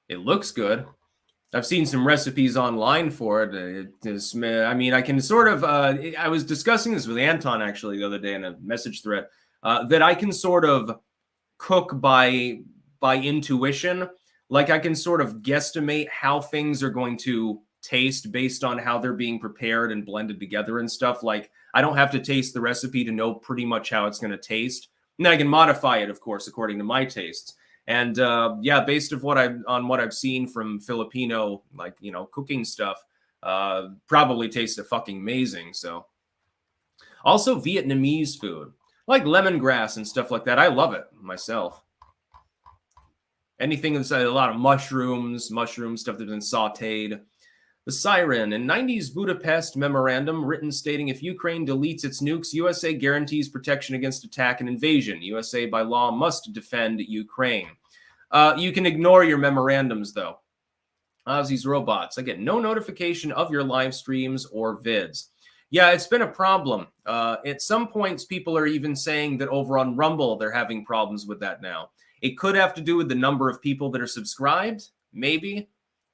It looks good. I've seen some recipes online for it. I can sort of, I was discussing this with Anton actually the other day in a message thread, that I can sort of cook by intuition. Like I can sort of guesstimate how things are going to taste based on how they're being prepared and blended together and stuff. Like I don't have to taste the recipe to know pretty much how it's going to taste. And I can modify it, of course, according to my tastes. And based on what I've seen from Filipino, cooking stuff, probably tastes fucking amazing. So also Vietnamese food, like lemongrass and stuff like that. I love it myself. Anything inside a lot of mushroom stuff that's been sauteed. The Siren, in 90s Budapest memorandum written stating if Ukraine deletes its nukes, USA guarantees protection against attack and invasion. USA by law must defend Ukraine. You can ignore your memorandums though. Ozzy's Robots. I get no notification of your live streams or vids. Yeah, it's been a problem. At some points, people are even saying that over on Rumble, they're having problems with that now. It could have to do with the number of people that are subscribed, maybe.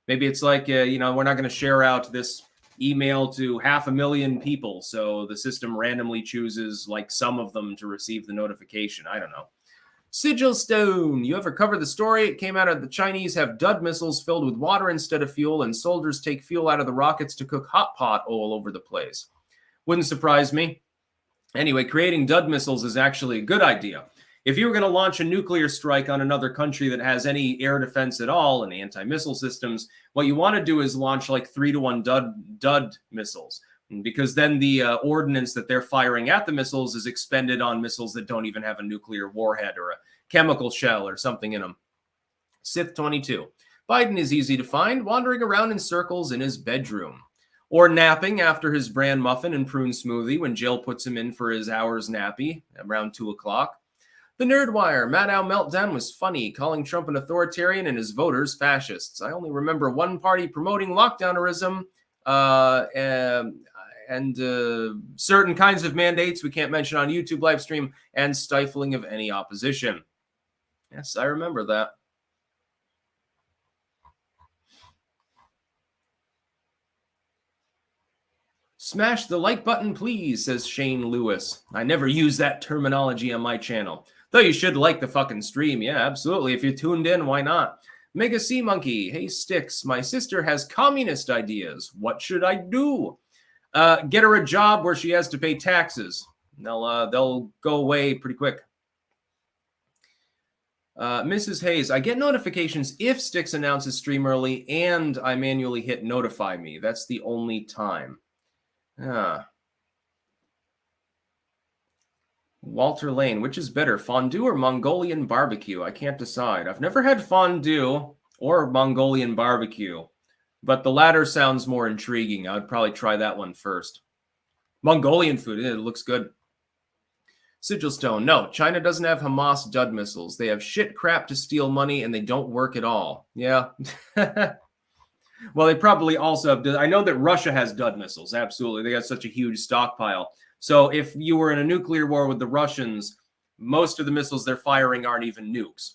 Maybe it's like, we're not going to share out this email to 500,000 people, so the system randomly chooses like some of them to receive the notification. I don't know. Sigil Stone, you ever cover the story? It came out of the Chinese have dud missiles filled with water instead of fuel, and soldiers take fuel out of the rockets to cook hot pot all over the place. Wouldn't surprise me. Anyway, creating dud missiles is actually a good idea. If you were going to launch a nuclear strike on another country that has any air defense at all and anti-missile systems, what you want to do is launch like 3-to-1 dud missiles, because then the ordnance that they're firing at the missiles is expended on missiles that don't even have a nuclear warhead or a chemical shell or something in them. Sith 22. Biden is easy to find, wandering around in circles in his bedroom. Or napping after his bran muffin and prune smoothie when Jill puts him in for his hour's nappy around 2 o'clock. The Nerdwire, Maddow meltdown was funny, calling Trump an authoritarian and his voters fascists. I only remember one party promoting lockdownerism and certain kinds of mandates we can't mention on YouTube live stream and stifling of any opposition. Yes, I remember that. Smash the like button, please, says Shane Lewis. I never use that terminology on my channel. Though you should like the fucking stream. Yeah, absolutely. If you tuned in, why not? Mega Sea Monkey. Hey, Sticks. My sister has communist ideas. What should I do? Get her a job where she has to pay taxes. They'll go away pretty quick. Mrs. Hayes, I get notifications if Sticks announces stream early and I manually hit notify me. That's the only time. Walter Lane, which is better, fondue or Mongolian barbecue? I can't decide. I've never had fondue or Mongolian barbecue, but the latter sounds more intriguing. I would probably try that one first. Mongolian food, it looks good. Sigil Stone, no, China doesn't have Hamas Dud missiles. They have shit crap to steal money and they don't work at all. Yeah. Well, they probably also have. I know that Russia has Dud missiles. Absolutely. They got such a huge stockpile. So if you were in a nuclear war with the Russians, most of the missiles they're firing aren't even nukes.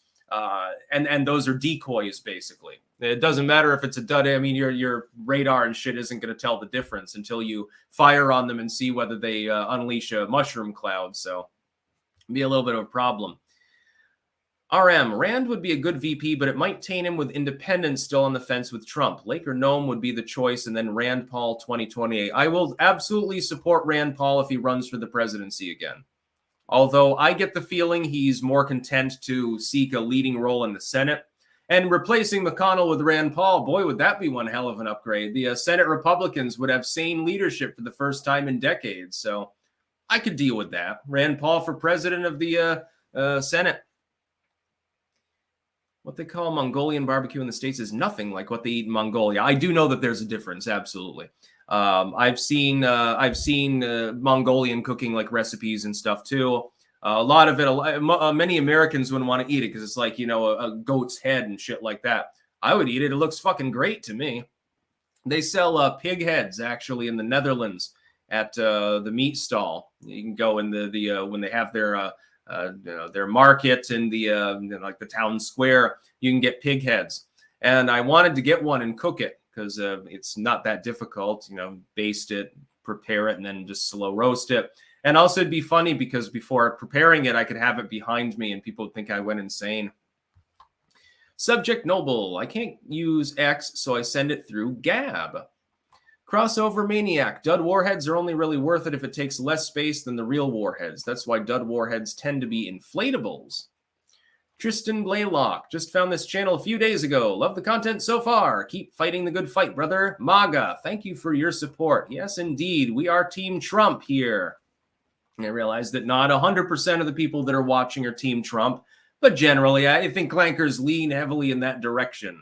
And those are decoys, basically. It doesn't matter if it's a Dud. I mean, your radar and shit isn't going to tell the difference until you fire on them and see whether they unleash a mushroom cloud. So it'd be a little bit of a problem. RM, Rand would be a good VP, but it might taint him with independents still on the fence with Trump. Lake or Nome would be the choice, and then Rand Paul 2028. I will absolutely support Rand Paul if he runs for the presidency again. Although I get the feeling he's more content to seek a leading role in the Senate. And replacing McConnell with Rand Paul, boy, would that be one hell of an upgrade. The Senate Republicans would have sane leadership for the first time in decades. So I could deal with that. Rand Paul for president of the Senate. What they call Mongolian barbecue in the States is nothing like what they eat in Mongolia. I do know that there's a difference, absolutely. I've seen Mongolian cooking like recipes and stuff too. A lot of it, many Americans wouldn't want to eat it because it's like, a goat's head and shit like that. I would eat it. It looks fucking great to me. They sell pig heads actually in the Netherlands at the meat stall. You can go in the when they have their market in the like the town square, you can get pig heads. And I wanted to get one and cook it because it's not that difficult, baste it, prepare it, and then just slow roast it. And also it'd be funny because before preparing it, I could have it behind me and people would think I went insane. Subject Noble, I can't use X, so I send it through Gab. Crossover Maniac, Dud warheads are only really worth it if it takes less space than the real warheads. That's why Dud warheads tend to be inflatables. Tristan Blaylock, just found this channel a few days ago. Love the content so far. Keep fighting the good fight, brother. MAGA, thank you for your support. Yes, indeed, we are Team Trump here. And I realize that not 100% of the people that are watching are Team Trump, but generally, I think clankers lean heavily in that direction.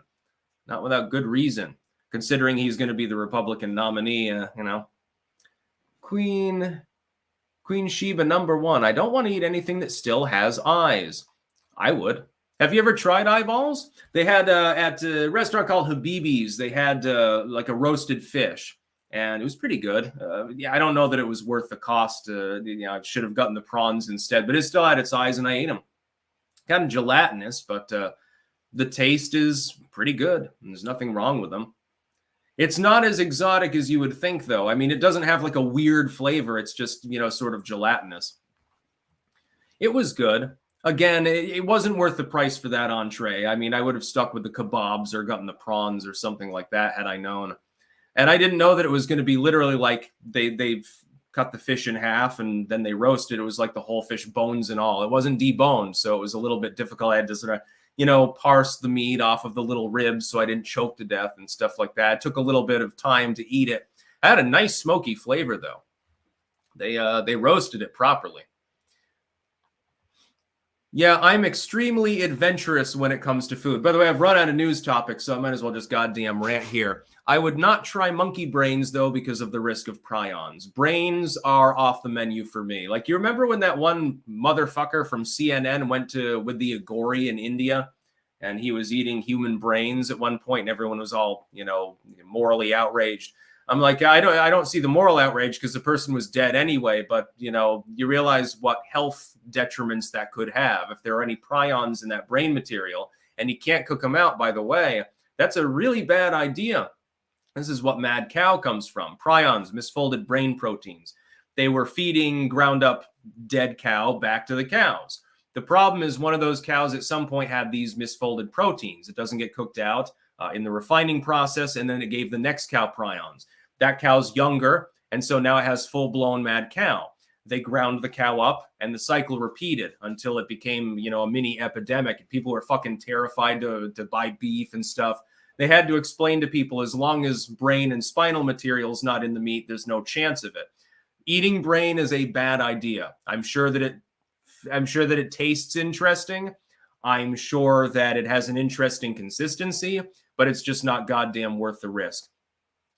Not without good reason, considering he's going to be the Republican nominee, Queen Sheba #1. I don't want to eat anything that still has eyes. I would. Have you ever tried eyeballs? They had at a restaurant called Habibi's, they had like a roasted fish, and it was pretty good. I don't know that it was worth the cost. I should have gotten the prawns instead, but it still had its eyes, and I ate them. Kind of gelatinous, but the taste is pretty good. And there's nothing wrong with them. It's not as exotic as you would think, though. I mean, it doesn't have like a weird flavor. It's just, sort of gelatinous. It was good. Again, it wasn't worth the price for that entree. I mean, I would have stuck with the kebabs or gotten the prawns or something like that had I known. And I didn't know that it was going to be literally like they've cut the fish in half and then they roasted. It was like the whole fish, bones and all. It wasn't deboned, so it was a little bit difficult. I had to sort of, parse the meat off of the little ribs so I didn't choke to death and stuff like that. It took a little bit of time to eat it. It had a nice smoky flavor, though. They roasted it properly. Yeah, I'm extremely adventurous when it comes to food. By the way, I've run out of news topics, so I might as well just goddamn rant here. I would not try monkey brains, though, because of the risk of prions. Brains are off the menu for me. Like, you remember when that one motherfucker from CNN went with the Agori in India, and he was eating human brains at one point, and everyone was all, morally outraged. I'm like, I don't see the moral outrage because the person was dead anyway. But you know, you realize what health detriments that could have if there are any prions in that brain material, and you can't cook them out. By the way, that's a really bad idea. This is what mad cow comes from: prions, misfolded brain proteins. They were feeding ground up dead cow back to the cows. The problem is one of those cows at some point had these misfolded proteins. It doesn't get cooked out in the refining process, and then it gave the next cow prions. That cow's younger, and so now it has full-blown mad cow. They ground the cow up, and the cycle repeated until it became, you know, a mini epidemic. People were fucking terrified to buy beef and stuff. They had to explain to people, as long as brain and spinal material is not in the meat, there's no chance of it. Eating brain is a bad idea. I'm sure that it tastes interesting. I'm sure that it has an interesting consistency, but it's just not goddamn worth the risk.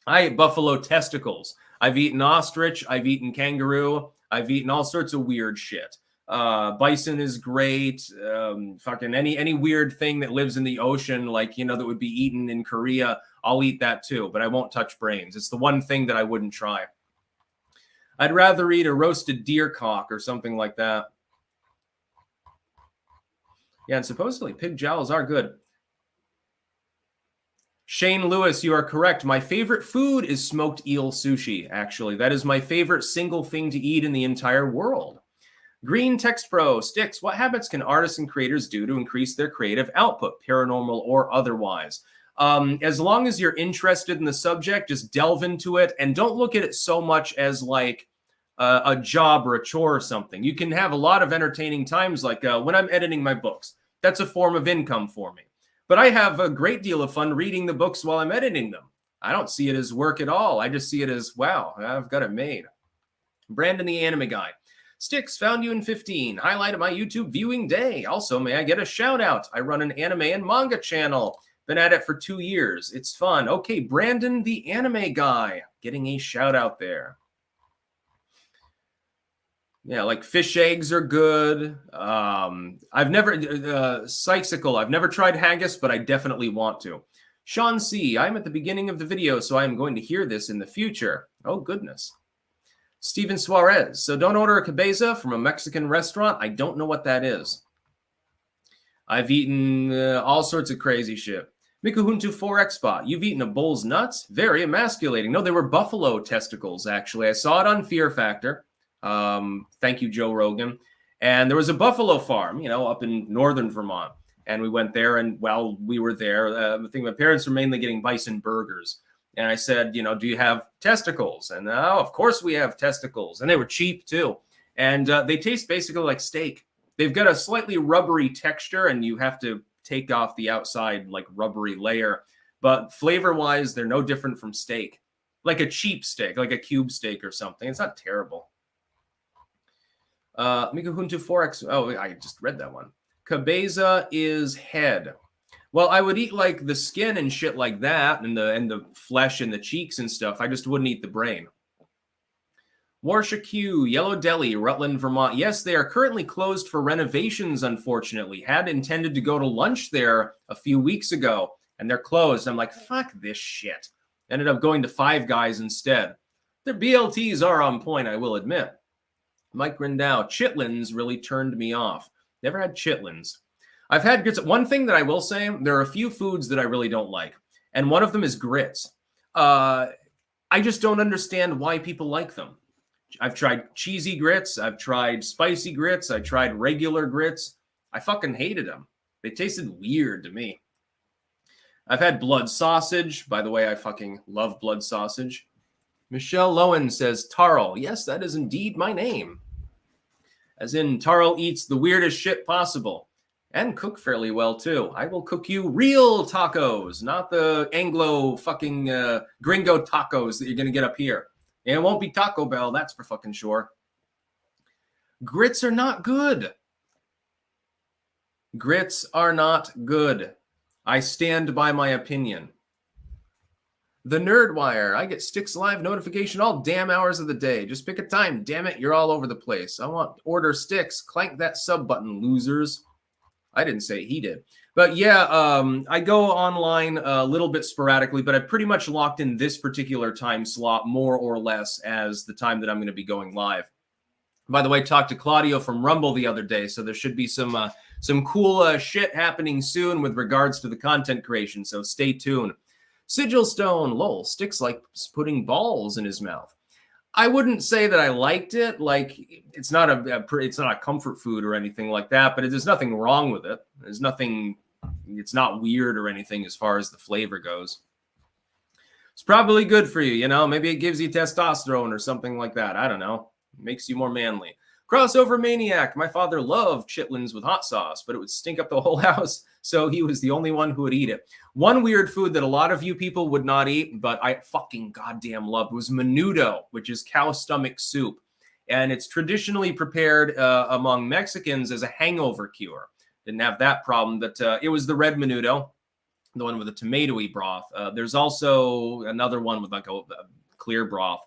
I ate buffalo testicles. I've eaten ostrich. I've eaten kangaroo. I've eaten all sorts of weird shit. Bison is great. Fucking any weird thing that lives in the ocean, like, you know, that would be eaten in Korea, I'll eat that too, but I won't touch brains. It's the one thing that I wouldn't try. I'd rather eat a roasted deer cock or something like that. Yeah, and supposedly pig jowls are good. Shane Lewis, you are correct. My favorite food is smoked eel sushi, actually. That is my favorite single thing to eat in the entire world. Green Text Pro, Sticks, what habits can artists and creators do to increase their creative output, paranormal or otherwise? As long as you're interested in the subject, just delve into it and don't look at it so much as like a job or a chore or something. You can have a lot of entertaining times, like when I'm editing my books. That's a form of income for me. But I have a great deal of fun reading the books while I'm editing them. I don't see it as work at all. I just see it as, wow, I've got it made. Brandon the Anime Guy. Sticks, found you in 15. Highlight of my YouTube viewing day. Also, may I get a shout out? I run an anime and manga channel. Been at it for 2 years. It's fun. Okay, Brandon the Anime Guy. Getting a shout out there. Yeah, like fish eggs are good. I've never, Sykesicle, I've never tried haggis, but I definitely want to. Sean C., I'm at the beginning of the video, so I'm going to hear this in the future. Oh, goodness. Steven Suarez, so don't order a cabeza from a Mexican restaurant. I don't know what that is. I've eaten all sorts of crazy shit. Mikuhuntu 4X Spot, you've eaten a bull's nuts? Very emasculating. No, they were buffalo testicles, actually. I saw it on Fear Factor. Thank you, Joe Rogan. And there was a buffalo farm, you know, up in northern Vermont. And we went there, and while we were there, I think my parents were mainly getting bison burgers. And I said, you know, do you have testicles? And oh, of course we have testicles. And they were cheap too. And they taste basically like steak. They've got a slightly rubbery texture, and you have to take off the outside like rubbery layer. But flavor-wise, they're no different from steak. Like a cheap steak, like a cube steak or something. It's not terrible. Mikuhuntu 4X. Oh, I just read that one. Cabeza is head. Well, I would eat like the skin and shit like that, and the flesh and the cheeks and stuff. I just wouldn't eat the brain. Warsha Q, Yellow Deli, Rutland, Vermont. Yes, they are currently closed for renovations, unfortunately. Had intended to go to lunch there a few weeks ago, and they're closed. I'm like, fuck this shit. Ended up going to Five Guys instead. Their BLTs are on point, I will admit. Mike Grindau, chitlins really turned me off. Never had chitlins. I've had grits. One thing that I will say, there are a few foods that I really don't like, and one of them is grits. I just don't understand why people like them. I've tried cheesy grits. I've tried spicy grits. I tried regular grits. I fucking hated them. They tasted weird to me. I've had blood sausage. By the way, I fucking love blood sausage. Michelle Lowen says, Tarl. Yes, that is indeed my name. As in, Tarl eats the weirdest shit possible. And cook fairly well, too. I will cook you real tacos, not the Anglo fucking gringo tacos that you're going to get up here. And it won't be Taco Bell, that's for fucking sure. Grits are not good. Grits are not good. I stand by my opinion. The Nerdwire. I get Sticks Live notification all damn hours of the day. Just pick a time. Damn it, you're all over the place. I want order Sticks. Clank that sub button, losers. I didn't say he did. But yeah, I go online a little bit sporadically, but I pretty much locked in this particular time slot more or less as the time that I'm going to be going live. By the way, talked to Claudio from Rumble the other day, so there should be some cool shit happening soon with regards to the content creation. So stay tuned. Sigil Stone, lol, sticks like putting balls in his mouth. I wouldn't say that I liked it. Like, it's not a comfort food or anything like that, but there's nothing wrong with it. There's nothing. It's not weird or anything as far as the flavor goes. It's probably good for you, you know. Maybe it gives you testosterone or something like that. I don't know. It makes you more manly. Crossover Maniac. My father loved chitlins with hot sauce, but it would stink up the whole house, so he was the only one who would eat it. One weird food that a lot of you people would not eat, but I fucking goddamn loved, was menudo, which is cow stomach soup. And it's traditionally prepared among Mexicans as a hangover cure. Didn't have that problem, but it was the red menudo, the one with the tomatoey broth. There's also another one with like a clear broth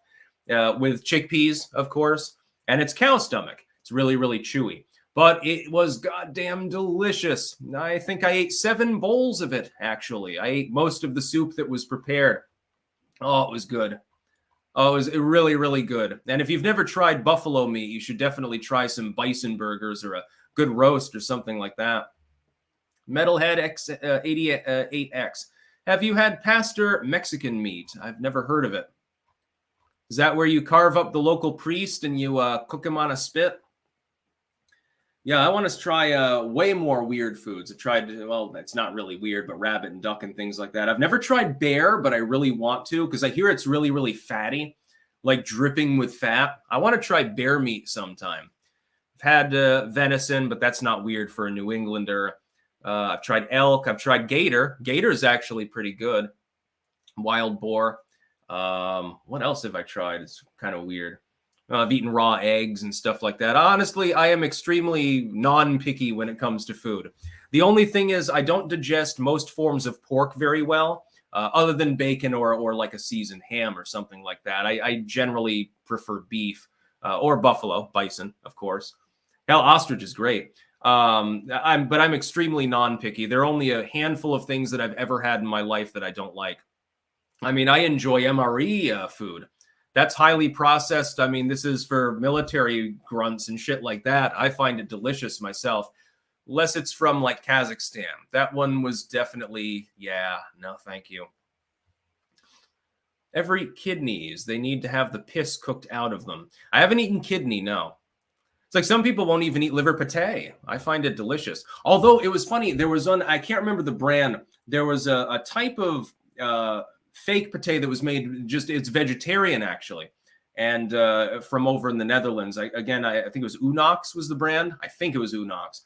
with chickpeas, of course, and it's cow stomach. It's really, really chewy, but it was goddamn delicious. I think I ate 7 bowls of it, actually. I ate most of the soup that was prepared. Oh, it was good. Oh, it was really, really good. And if you've never tried buffalo meat, you should definitely try some bison burgers or a good roast or something like that. Metalhead X88X. Have you had pastor Mexican meat? I've never heard of it. Is that where you carve up the local priest and you cook him on a spit? Yeah, I want to try way more weird foods. I tried, well, it's not really weird, but rabbit and duck and things like that. I've never tried bear, but I really want to because I hear it's really, really fatty, like dripping with fat. I want to try bear meat sometime. I've had venison, but that's not weird for a New Englander. I've tried elk. I've tried gator. Gator is actually pretty good. Wild boar. What else have I tried? It's kind of weird. I've eaten raw eggs and stuff like that. Honestly, I am extremely non-picky when it comes to food. The only thing is I don't digest most forms of pork very well, other than bacon or like a seasoned ham or something like that. I generally prefer beef or buffalo, bison, of course. Hell, ostrich is great. I'm extremely non-picky. There are only a handful of things that I've ever had in my life that I don't like. I mean, I enjoy MRE food. That's highly processed. I mean, this is for military grunts and shit like that. I find it delicious myself, unless it's from like Kazakhstan. That one was definitely, yeah, no, thank you. Every kidneys, they need to have the piss cooked out of them. I haven't eaten kidney, no. It's like some people won't even eat liver pate. I find it delicious. Although it was funny, there was I can't remember the brand. There was a type of fake pate that was made it's vegetarian actually, and from over in the Netherlands. I think it was Unox was the brand. I think it was Unox.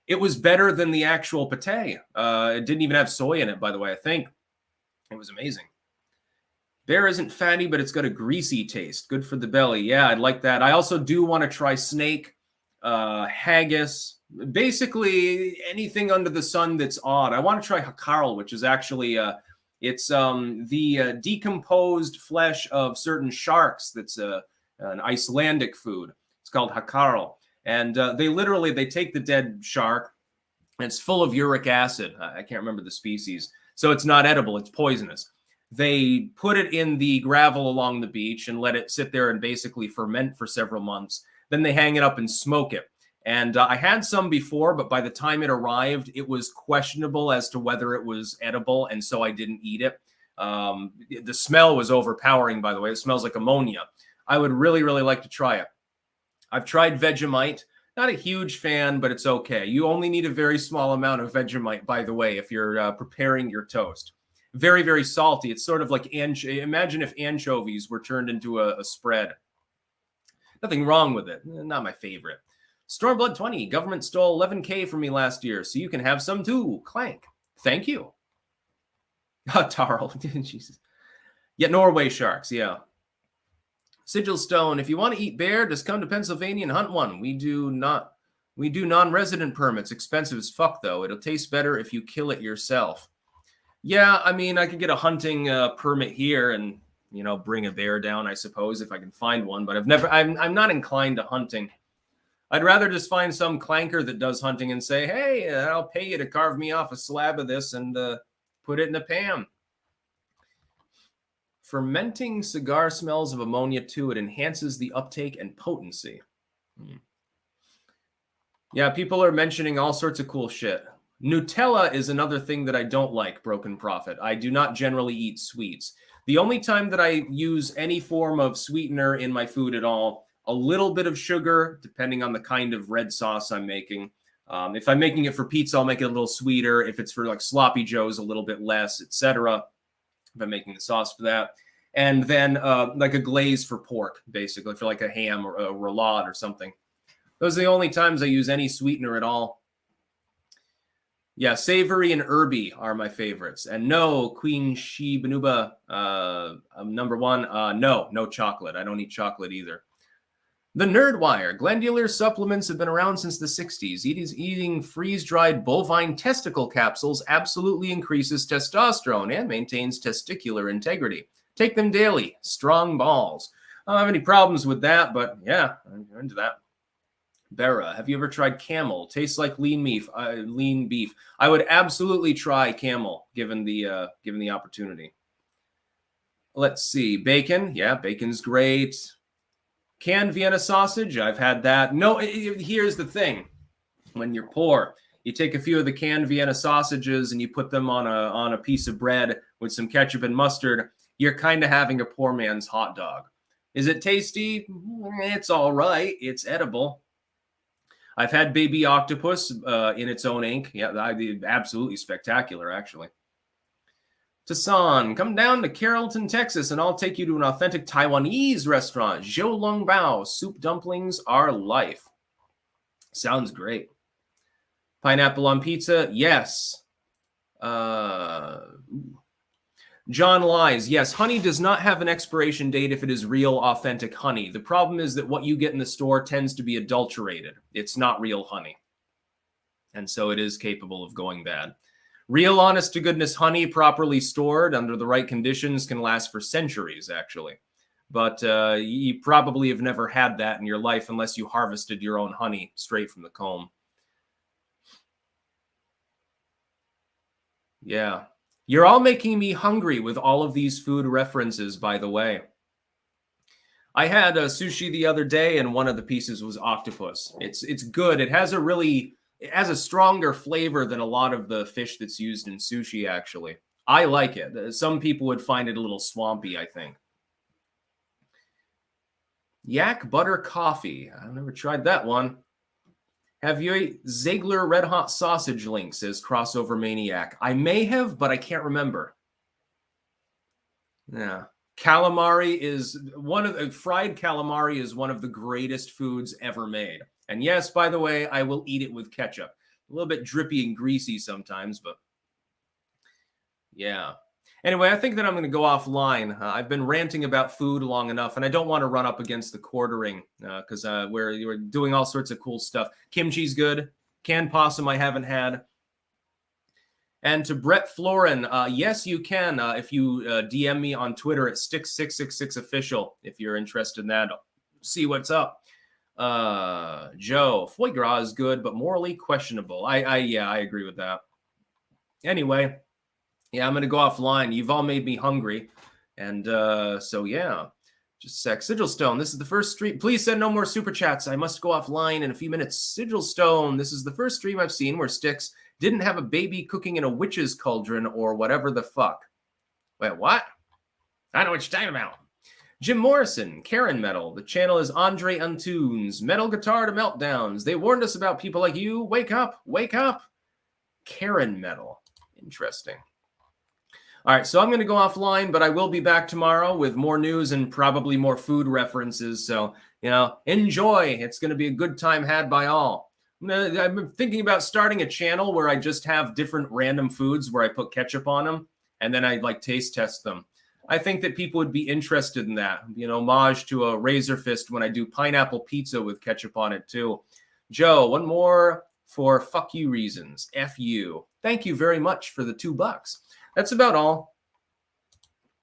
It was better than the actual pate. It didn't even have soy in it, by the way. I think it was amazing. Bear isn't fatty, but it's got a greasy taste. Good for the belly. Yeah, I'd like that. I also do want to try snake, haggis, basically anything under the sun that's odd. I want to try hakarl, which is actually it's the decomposed flesh of certain sharks. That's an Icelandic food. It's called hakarl, and they take the dead shark, and it's full of uric acid. I can't remember the species, so it's not edible. It's poisonous. They put it in the gravel along the beach and let it sit there and basically ferment for several months. Then they hang it up and smoke it. And I had some before, but by the time it arrived, it was questionable as to whether it was edible, and so I didn't eat it. The smell was overpowering, by the way. It smells like ammonia. I would really, really like to try it. I've tried Vegemite. Not a huge fan, but it's okay. You only need a very small amount of Vegemite, by the way, if you're preparing your toast. Very, very salty. It's sort of like imagine if anchovies were turned into a spread. Nothing wrong with it. Not my favorite. Stormblood 20. Government stole 11K from me last year, so you can have some too. Clank. Thank you. Tarl. Jesus. Yeah, Norway sharks. Yeah. Sigil Stone. If you want to eat bear, just come to Pennsylvania and hunt one. We do non-resident permits. Expensive as fuck, though. It'll taste better if you kill it yourself. Yeah, I mean, I could get a hunting permit here and, bring a bear down, I suppose, if I can find one. But I'm not inclined to hunting. I'd rather just find some clanker that does hunting and say, hey, I'll pay you to carve me off a slab of this and put it in the pan. Fermenting cigar smells of ammonia too. It enhances the uptake and potency. Yeah, people are mentioning all sorts of cool shit. Nutella is another thing that I don't like, Broken Prophet. I do not generally eat sweets. The only time that I use any form of sweetener in my food at all, a little bit of sugar, depending on the kind of red sauce I'm making. If I'm making it for pizza, I'll make it a little sweeter. If it's for like sloppy joes, a little bit less, etc. If I'm making the sauce for that. And then like a glaze for pork, basically, for like a ham or a roulade or something. Those are the only times I use any sweetener at all. Yeah, savory and herby are my favorites. And no, Queen SHIB, number one, no chocolate. I don't eat chocolate either. The Nerdwire. Glandular supplements have been around since the 60s. Eating freeze-dried bovine testicle capsules absolutely increases testosterone and maintains testicular integrity. Take them daily. Strong balls. I don't have any problems with that, but yeah, I'm into that. Bera, have you ever tried camel? Tastes like lean beef. I would absolutely try camel given the opportunity. Let's see. Bacon. Yeah, bacon's great. Canned Vienna sausage. I've had that. No, here's the thing. When you're poor, you take a few of the canned Vienna sausages and you put them on a piece of bread with some ketchup and mustard. You're kind of having a poor man's hot dog. Is it tasty? It's all right. It's edible. I've had baby octopus in its own ink. Yeah, absolutely spectacular, actually. Tassan, come down to Carrollton, Texas, and I'll take you to an authentic Taiwanese restaurant. Zhou Long Bao. Soup dumplings are life. Sounds great. Pineapple on pizza? Yes. John lies. Yes, honey does not have an expiration date if it is real, authentic honey. The problem is that what you get in the store tends to be adulterated. It's not real honey. And so it is capable of going bad. Real, honest-to-goodness honey, properly stored under the right conditions, can last for centuries, actually. But you probably have never had that in your life unless you harvested your own honey straight from the comb. Yeah. You're all making me hungry with all of these food references, by the way. I had sushi the other day, and one of the pieces was octopus. It's good. It has a stronger flavor than a lot of the fish that's used in sushi, actually. I like it. Some people would find it a little swampy, I think. Yak butter coffee. I've never tried that one. Have you ate Ziegler Red Hot Sausage Link, says Crossover Maniac. I may have, but I can't remember. Yeah. Calamari is fried calamari is one of the greatest foods ever made. And yes, by the way, I will eat it with ketchup. A little bit drippy and greasy sometimes, but yeah. Anyway, I think that I'm going to go offline. I've been ranting about food long enough, and I don't want to run up against the quartering because we're doing all sorts of cool stuff. Kimchi's good. Canned possum I haven't had. And to Brett Florin, yes, you can if you DM me on Twitter at Stick666official if you're interested in that. See what's up. Joe, foie gras is good, but morally questionable. I agree with that. Anyway. Yeah, I'm going to go offline. You've all made me hungry. And so, yeah, just a sec. Sigil Stone, this is the first stream. Please send no more super chats. I must go offline in a few minutes. Sigil Stone, this is the first stream I've seen where Sticks didn't have a baby cooking in a witch's cauldron or whatever the fuck. Wait, what? I don't know what you're talking about. Jim Morrison, Karen Metal. The channel is Andre Untunes. Metal Guitar to Meltdowns. They warned us about people like you. Wake up. Wake up. Karen Metal. Interesting. All right, so I'm going to go offline, but I will be back tomorrow with more news and probably more food references. So, enjoy. It's going to be a good time had by all. I've been thinking about starting a channel where I just have different random foods where I put ketchup on them, and then I taste test them. I think that people would be interested in that. Homage to a Razor Fist when I do pineapple pizza with ketchup on it too. Joe, one more for fuck you reasons. F you. Thank you very much for the $2. That's about all.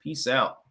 Peace out.